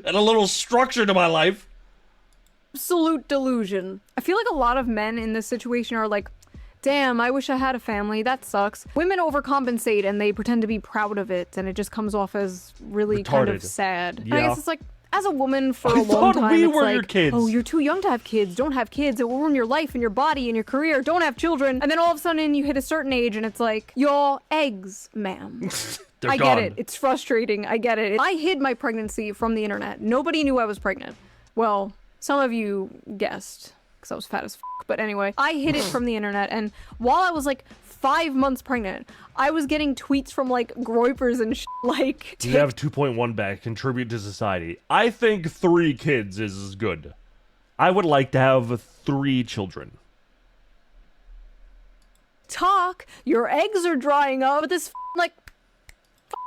And a little structure to my life. absolute delusion. I feel like a lot of men in this situation are like, damn, I wish I had a family. That sucks. Women overcompensate and they pretend to be proud of it, and it just comes off as really kind of Retarded. sad. Yeah. I guess it's like, as a woman for I a long thought time, we it's were like, your kids. oh, you're too young to have kids. Don't have kids. It will ruin your life and your body and your career. Don't have children. And then all of a sudden you hit a certain age and it's like, your eggs, ma'am. They're I gone. get it. It's frustrating. I get it. I hid my pregnancy from the internet. Nobody knew I was pregnant. Well, some of you guessed, because I was fat as f. But anyway, I hid it from the internet, and while I was like 5 months pregnant, I was getting tweets from like groypers and like. You have 2.1 back, contribute to society. I think 3 kids is good. I would like to have 3 children. Talk, your eggs are drying up. But this like,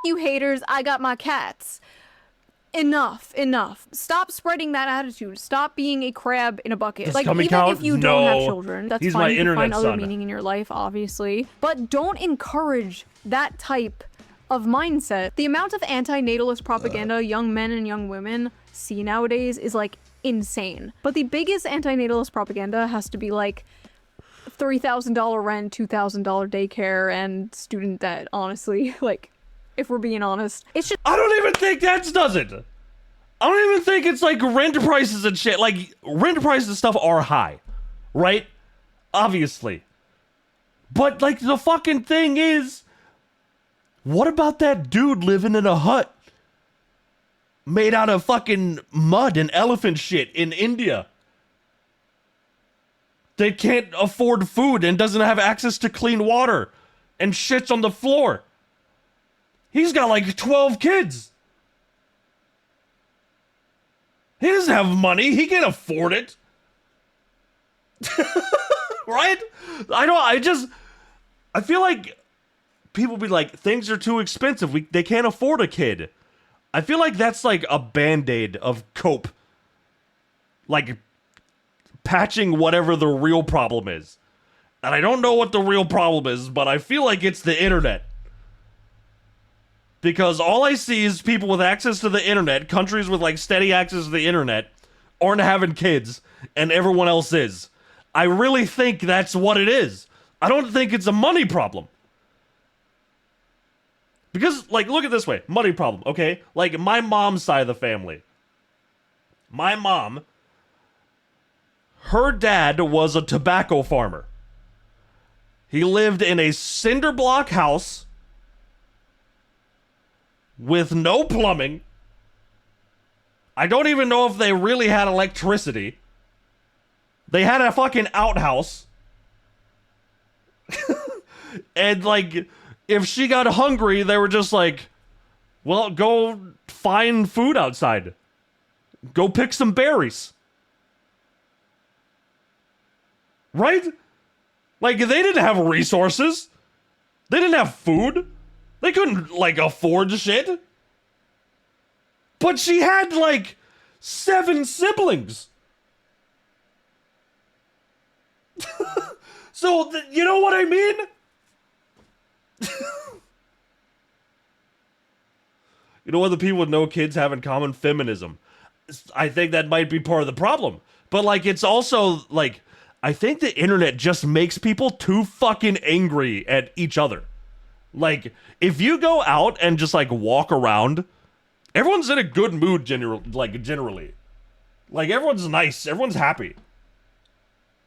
you haters, I got my cats. Enough. Stop spreading that attitude. Stop being a crab in a bucket. Does like, tummy even count? if you don't have No. children, that's He's fine. my You can internet find other son. meaning in your life, obviously. But don't encourage that type of mindset. The amount of anti-natalist propaganda young men and young women see nowadays is like insane. But the biggest anti-natalist propaganda has to be like $3,000 rent, $2,000 daycare, and student debt, honestly. Like, if we're being honest. It's just I don't even think that does it. I don't even think it's like rent prices and shit. Like, rent prices and stuff are high, right? Obviously. But, like, the fucking thing is, what about that dude living in a hut made out of fucking mud and elephant shit in India? They can't afford food and doesn't have access to clean water and shits on the floor. He's got like 12 kids. He doesn't have money. He can't afford it. Right? I feel like people be like, things are too expensive. They can't afford a kid. I feel like that's like a band-aid of cope. Like patching whatever the real problem is. And I don't know what the real problem is, but I feel like it's the internet. Because all I see is people with access to the internet, countries with like steady access to the internet, aren't having kids, and everyone else is. I really think that's what it is. I don't think it's a money problem. Because, like, look at it this way. Money problem, okay? Like, my mom's side of the family. My mom, her dad was a tobacco farmer. He lived in a cinder block house with no plumbing. I don't even know if they really had electricity. They had a fucking outhouse. And, like, if she got hungry, they were just like, well, go find food outside. Go pick some berries. Right? Like, they didn't have resources. They didn't have food. They couldn't, like, afford shit. But she had, like, 7 siblings. So, you know what I mean? You know what the people with no kids have in common? Feminism. I think that might be part of the problem. But, like, it's also, like, I think the internet just makes people too fucking angry at each other. Like, if you go out and just, like, walk around, everyone's in a good mood generally. Like, everyone's nice. Everyone's happy.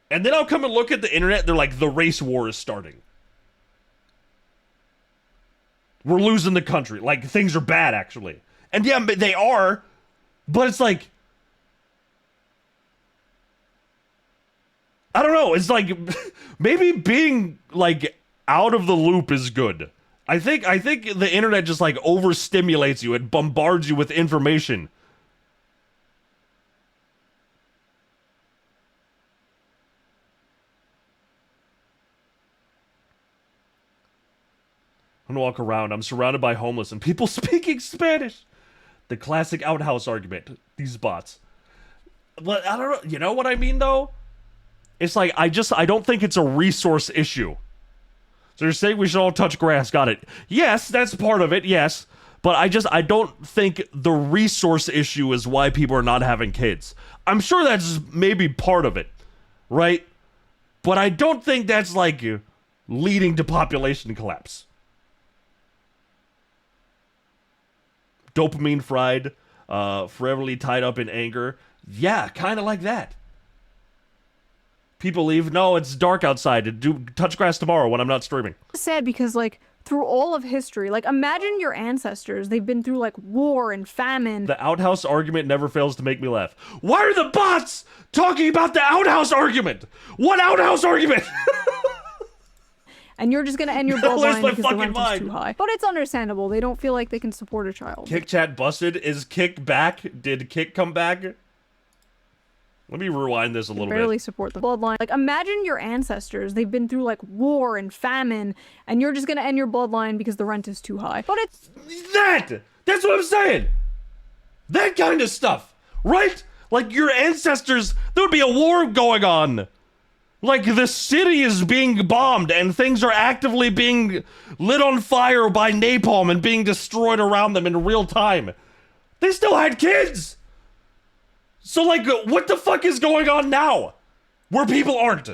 And then I'll come and look at the internet, they're like, the race war is starting. We're losing the country. Like, things are bad, actually. And yeah, they are, but it's like, I don't know. It's like, maybe being, like, out of the loop is good. I think the internet just, like, overstimulates you. It bombards you with information. I'm gonna walk around. I'm surrounded by homeless and people speaking Spanish. The classic outhouse argument. These bots. But I don't know. You know what I mean, though? It's like, I don't think it's a resource issue. So you're saying we should all touch grass. Got it. Yes, that's part of it. Yes. But I don't think the resource issue is why people are not having kids. I'm sure that's maybe part of it, right? But I don't think that's like leading to population collapse. Dopamine fried, foreverly tied up in anger. Yeah, kind of like that. People leave, no, it's dark outside. Touch grass tomorrow when I'm not streaming. It's sad because, like, through all of history, like, imagine your ancestors. They've been through, like, war and famine. The outhouse argument never fails to make me laugh. Why are the bots talking about the outhouse argument? What outhouse argument? And you're just gonna end your bloodline my because the fucking rent mind. is too high. But it's understandable. They don't feel like they can support a child. Kick chat busted. Is Kick back? Did Kick come back? Let me rewind this a little Barely bit. support the bloodline. Like, imagine your ancestors. They've been through, like, war and famine, and you're just gonna end your bloodline because the rent is too high. But it's... That's what I'm saying! That kind of stuff, right? Like, your ancestors, there would be a war going on. Like, the city is being bombed, and things are actively being lit on fire by napalm and being destroyed around them in real time. They still had kids! So, like, what the fuck is going on now? Where people aren't.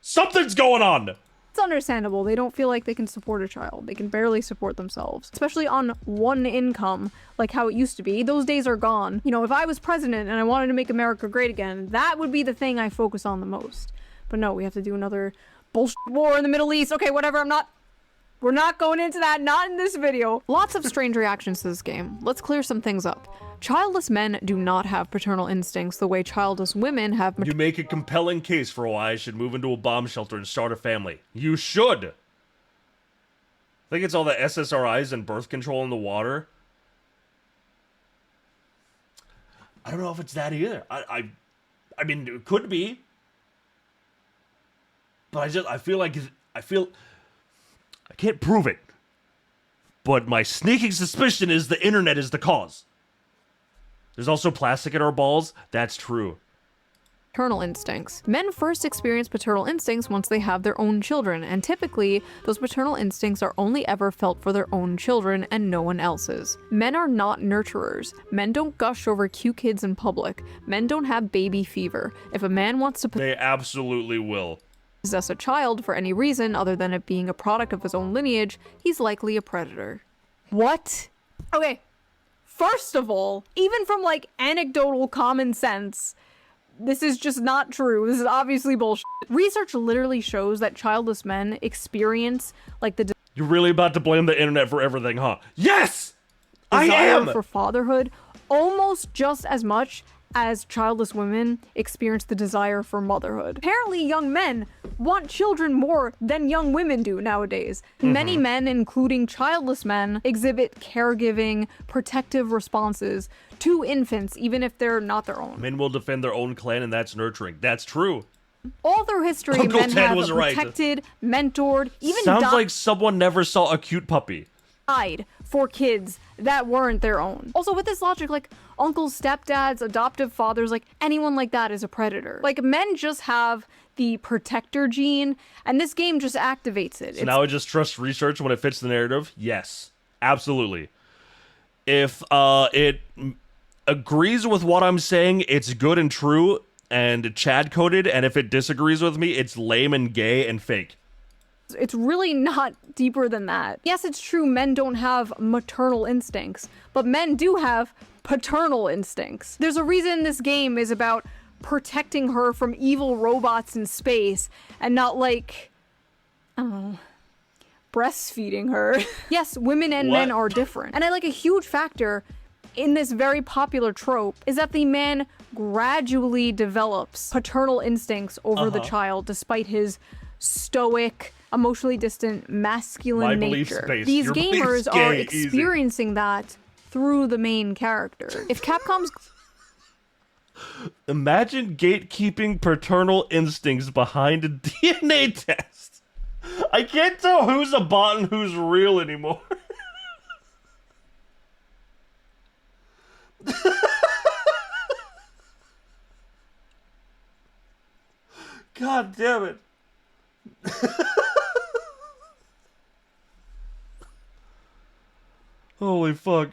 Something's going on. It's understandable. They don't feel like they can support a child. They can barely support themselves, especially on one income, like how it used to be. Those days are gone. You know, if I was president and I wanted to make America great again, that would be the thing I focus on the most. But no, we have to do another bullshit war in the Middle East. Okay, whatever, we're not going into that, not in this video. Lots of strange reactions to this game. Let's clear some things up. Childless men do not have paternal instincts the way childless women have. You make a compelling case for why I should move into a bomb shelter and start a family. You should. I think it's all the SSRIs and birth control in the water. I don't know if it's that either. I mean, it could be. But I feel I can't prove it. But my sneaking suspicion is the internet is the cause. There's also plastic in our balls. That's true. Paternal instincts. Men first experience paternal instincts once they have their own children, and typically, those paternal instincts are only ever felt for their own children and no one else's. Men are not nurturers. Men don't gush over cute kids in public. Men don't have baby fever. If a man wants to They absolutely will. possess a child for any reason other than it being a product of his own lineage, he's likely a predator. What? Okay, first of all, even from, like, anecdotal common sense, this is just not true. This is obviously bullshit. Research literally shows that childless men experience, like, the You're really about to blame the internet for everything, huh? Yes! I desire am! for fatherhood almost just as much as childless women experience the desire for motherhood. Apparently, young men want children more than young women do nowadays. Many men, including childless men, exhibit caregiving, protective responses to infants, even if they're not their own. Men will defend their own clan, and that's nurturing. That's true. All through history, Uncle men Ted have was right. protected, mentored, even Sounds like someone never saw a cute puppy. died for kids that weren't their own. Also, with this logic, like, uncles, stepdads, adoptive fathers, like, anyone like that is a predator. Like, men just have the protector gene, and this game just activates it. So now I just trust research when it fits the narrative? Yes. Absolutely. If it agrees with what I'm saying, it's good and true, and Chad-coded, and if it disagrees with me, it's lame and gay and fake. It's really not deeper than that. Yes, it's true men don't have maternal instincts, but men do have paternal instincts. There's a reason this game is about protecting her from evil robots in space and not, like, I don't know, breastfeeding her. Yes, women and men are different. And a huge factor in this very popular trope is that the man gradually develops paternal instincts over the child despite his stoic, emotionally distant, masculine nature. These Your gamers belief's are gay, experiencing that through the main character. If Capcom's Imagine gatekeeping paternal instincts behind a DNA test. I can't tell who's a bot and who's real anymore. God damn it. Holy fuck.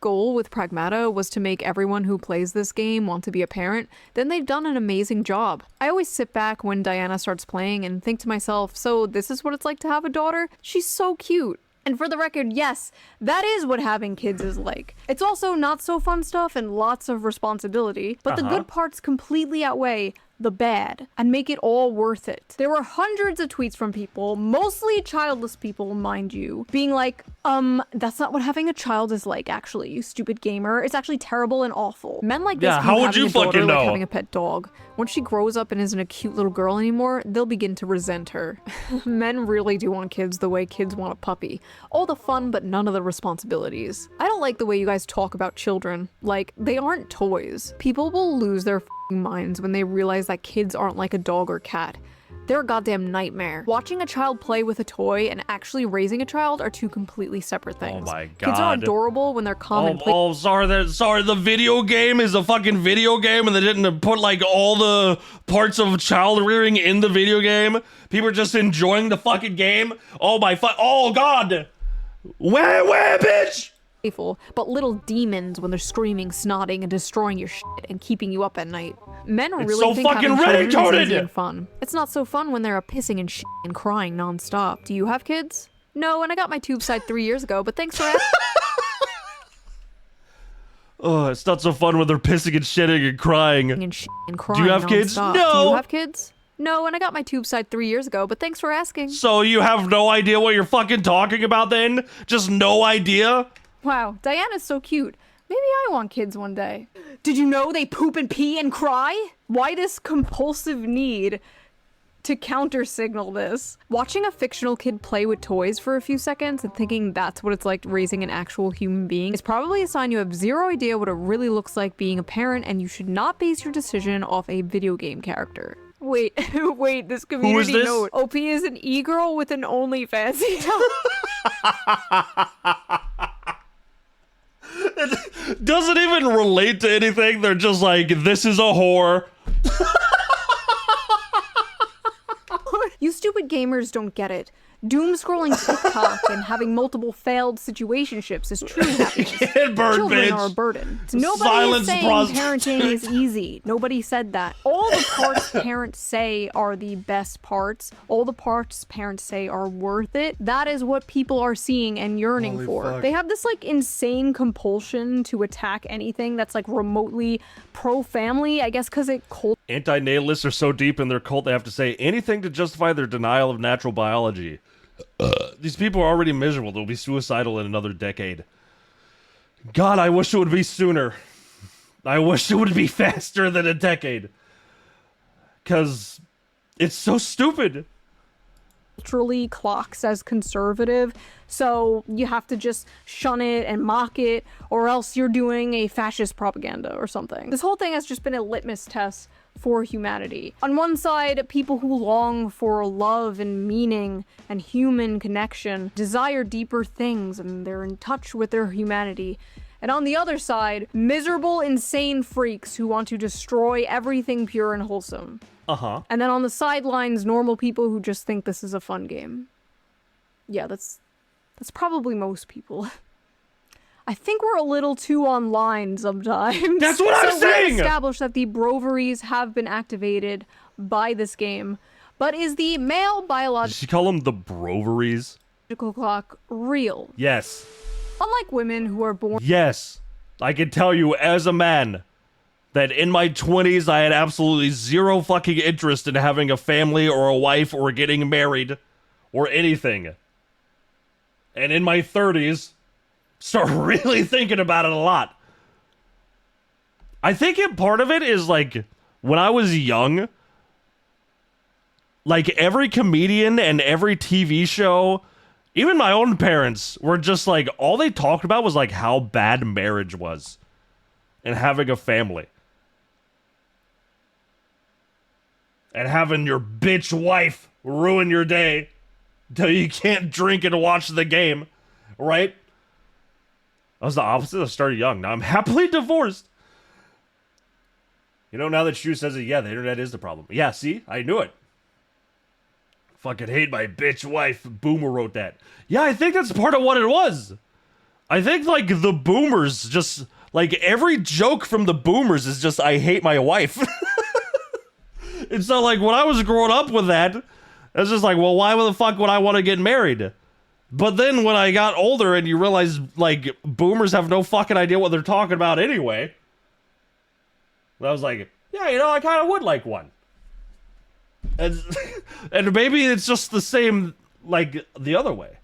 Goal with Pragmata was to make everyone who plays this game want to be a parent, then they've done an amazing job. I always sit back when Diana starts playing and think to myself, so this is what it's like to have a daughter? She's so cute. And for the record, yes, that is what having kids is like. It's also not so fun stuff and lots of responsibility, but the good parts completely outweigh the bad and make it all worth it. There were hundreds of tweets from people, mostly childless people, mind you, being like, that's not what having a child is like, actually, you stupid gamer. It's actually terrible and awful. Men like this Yeah, how would having you a daughter fucking know? like having a pet dog. When she grows up and isn't a cute little girl anymore, they'll begin to resent her. Men really do want kids the way kids want a puppy. All the fun, but none of the responsibilities. I don't like the way you guys talk about children. Like, they aren't toys. People will lose their minds when they realize that kids aren't like a dog or cat. They're a goddamn nightmare. Watching a child play with a toy and actually raising a child are two completely separate things. Oh my god. Kids are adorable when they're calm and play. Oh, sorry, the video game is a fucking video game and they didn't put like all the parts of child rearing in the video game. People are just enjoying the fucking game. Oh my oh god. Where, bitch? Playful, but little demons when they're screaming, snotting, and destroying your shit and keeping you up at night. Men really so think fucking having children is Reddit-coded! easy and fun. It's not so fun when they're pissing and shit and crying nonstop. Do you have kids? No, and I got my tube side 3 years ago, but thanks for asking. Oh, it's not so fun when they're pissing and shitting and crying. And shit and crying Do you have kids? nonstop. No. Do you have kids? No, and I got my tube side 3 years ago, but thanks for asking. So you have no idea what you're fucking talking about then? Just no idea? Wow, Diana's so cute. Maybe I want kids one day. Did you know they poop and pee and cry? Why this compulsive need to counter-signal this? Watching a fictional kid play with toys for a few seconds and thinking that's what it's like raising an actual human being is probably a sign you have zero idea what it really looks like being a parent, and you should not base your decision off a video game character. Wait, wait, this community this? note. OP is an e-girl with an OnlyFans. It doesn't even relate to anything. They're just like, this is a whore. You stupid gamers don't get it. Doom scrolling TikTok and having multiple failed situationships is true happiness. Get burned, Children bitch. are a burden. Nobody Silence is saying parenting is easy. Nobody said that. All the parts parents say are the best parts. All the parts parents say are worth it. That is what people are seeing and yearning Holy for. fuck. They have this like insane compulsion to attack anything that's like remotely pro-family, I guess because it Anti-natalists are so deep in their cult they have to say anything to justify their denial of natural biology. These people are already miserable. They'll be suicidal in another decade. God, I wish it would be sooner. I wish it would be faster than a decade. Because it's so stupid. culturally clocks as conservative, so you have to just shun it and mock it, or else you're doing a fascist propaganda or something. This whole thing has just been a litmus test for humanity. On one side, people who long for love and meaning and human connection desire deeper things and they're in touch with their humanity. And on the other side, miserable, insane freaks who want to destroy everything pure and wholesome. Uh-huh. And then on the sidelines, normal people who just think this is a fun game. Yeah, that's probably most people. I think we're a little too online sometimes. That's what I'm saying! We established that the broveries have been activated by this game, but is the male Did she call them the broveries? biological clock real? Yes. Unlike women who are born Yes. I can tell you as a man that in my 20s I had absolutely zero fucking interest in having a family or a wife or getting married or anything. And in my 30s, start really thinking about it a lot. I think part of it is like when I was young, like every comedian and every TV show, even my own parents were just like, all they talked about was like how bad marriage was and having a family. And having your bitch wife ruin your day till you can't drink and watch the game, right? I was the opposite. I started young. Now I'm happily divorced. You know, now that Shoe says it, yeah, the internet is the problem. Yeah, see? I knew it. Fucking hate my bitch wife. Boomer wrote that. Yeah, I think that's part of what it was. I think like the boomers just like every joke from the boomers is just I hate my wife. It's not like when I was growing up with that, it's just like, well, why the fuck would I want to get married? But then when I got older and you realize like boomers have no fucking idea what they're talking about anyway, I was like, yeah, you know, I kind of would like one. And, and maybe it's just the same like the other way.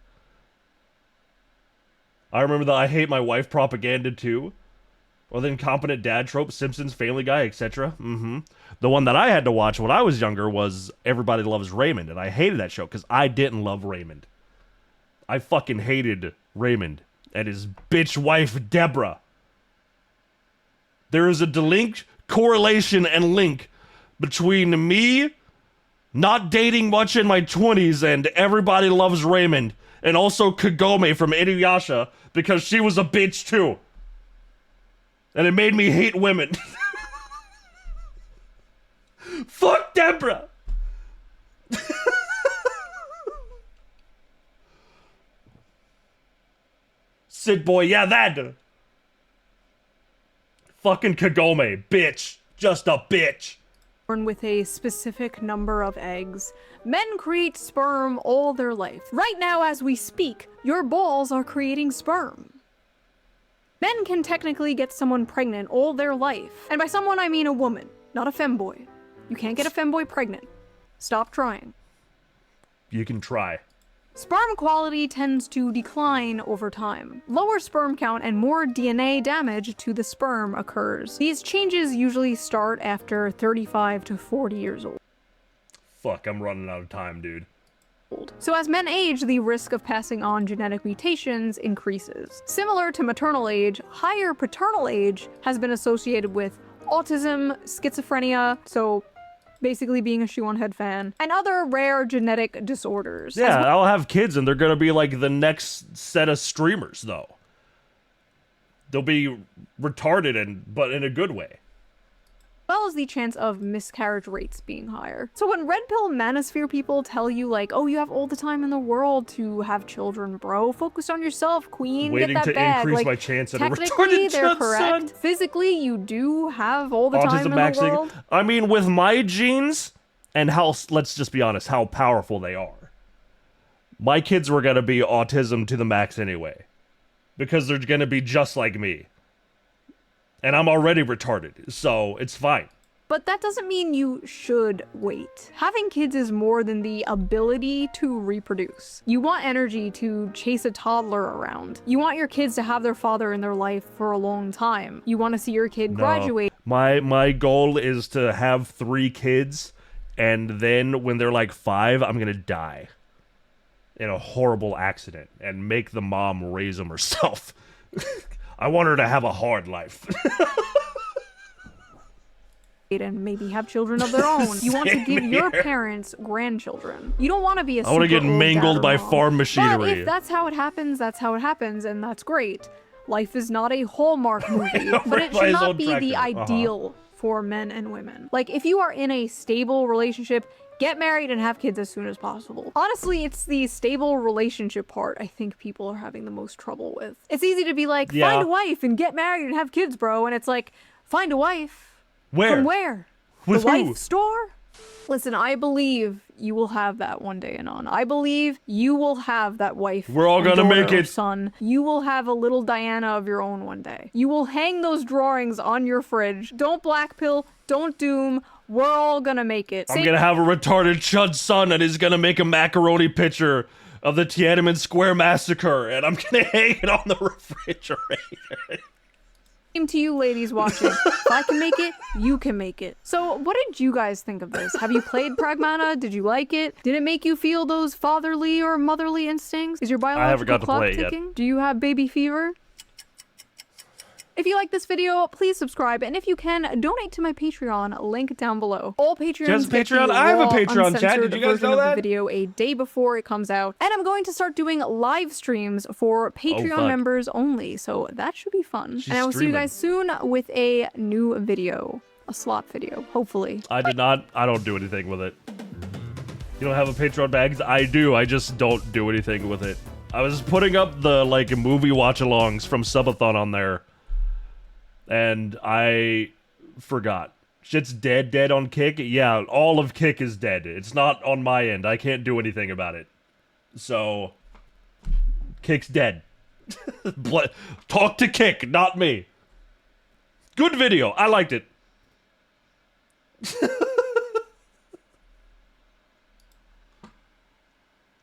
I remember the I hate my wife propaganda too. Or the incompetent dad trope, Simpsons, Family Guy, etc. The one that I had to watch when I was younger was Everybody Loves Raymond, and I hated that show because I didn't love Raymond. I fucking hated Raymond and his bitch wife, Deborah. There is a distinct correlation and link between me not dating much in my 20s and Everybody Loves Raymond, and also Kagome from Inuyasha, because she was a bitch too. And it made me hate women. Fuck Deborah! Sid boy, yeah, that. Fucking Kagome, bitch. Just a bitch. Born with a specific number of eggs. Men create sperm all their life. Right now, as we speak, your balls are creating sperm. Men can technically get someone pregnant all their life. And by someone, I mean a woman, not a femboy. You can't get a femboy pregnant. Stop trying. You can try. Sperm quality tends to decline over time. Lower sperm count and more DNA damage to the sperm occurs. These changes usually start after 35 to 40 years old. Fuck, I'm running out of time, dude. So as men age, the risk of passing on genetic mutations increases. Similar to maternal age, higher paternal age has been associated with autism, schizophrenia, so basically being a Shoe0nhead fan, and other rare genetic disorders. Yeah, I'll have kids and they're gonna be like the next set of streamers, though. They'll be retarded, but in a good way. As well as the chance of miscarriage rates being higher. So when red pill manosphere people tell you like, oh, you have all the time in the world to have children, bro, focus on yourself, queen, Waiting get that to bag. increase like, my chance at a technically, retarded they're son. correct. Physically, you do have all the time in the world. I mean, with my genes and how, let's just be honest, how powerful they are, my kids were gonna be autism to the max anyway, because they're gonna be just like me. And I'm already retarded, so it's fine. But that doesn't mean you should wait. Having kids is more than the ability to reproduce. You want energy to chase a toddler around. You want your kids to have their father in their life for a long time. You want to see your kid graduate. My goal is to have 3 kids, and then when they're like 5, I'm gonna die in a horrible accident and make the mom raise them herself. I want her to have a hard life. And maybe have children of their own. You want to give your parents grandchildren. You don't want to be a I want to get mangled by farm machinery. But if that's how it happens, that's how it happens, and that's great. Life is not a Hallmark movie, but it should not be the ideal for men and women. Like, if you are in a stable relationship, get married and have kids as soon as possible. Honestly, it's the stable relationship part I think people are having the most trouble with. It's easy to be like, find a wife and get married and have kids, bro. And it's like, find a wife. Where? From where? With the who? wife store? Listen, I believe you will have that one day, Anon. I believe you will have that wife. We're all gonna make it. Son. You will have a little Diana of your own one day. You will hang those drawings on your fridge. Don't blackpill. Don't doom. We're all gonna make it. I'm gonna have a retarded chud son and he's gonna make a macaroni picture of the Tiananmen Square massacre and I'm gonna hang it on the refrigerator. Same to you ladies watching. If I can make it, you can make it. So what did you guys think of this? Have you played Pragmata? Did you like it? Did it make you feel those fatherly or motherly instincts? Is your biological clock ticking? Do you have baby fever? If you like this video, please subscribe, and if you can, donate to my Patreon, link down below. All Patreons get the I have a raw, Patreon, chat. uncensored Did you guys version know of that? the video a day before it comes out, and I'm going to start doing live streams for Patreon fuck. members only, so that should be fun. She's and I will see you streaming. guys soon with a new video, a slot video, hopefully. I don't do anything with it. You don't have a Patreon bags? I do, I just don't do anything with it. I was putting up the, like, movie watch-alongs from Subathon on there, and I forgot. Shit's dead on Kick? Yeah, all of Kick is dead. It's not on my end. I can't do anything about it. So, Kick's dead. Talk to Kick, not me. Good video. I liked it.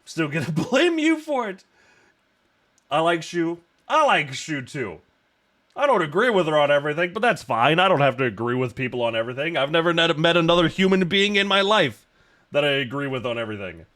Still gonna blame you for it. I like Shoe. I like Shoe too. I don't agree with her on everything, but that's fine. I don't have to agree with people on everything. I've never met another human being in my life that I agree with on everything.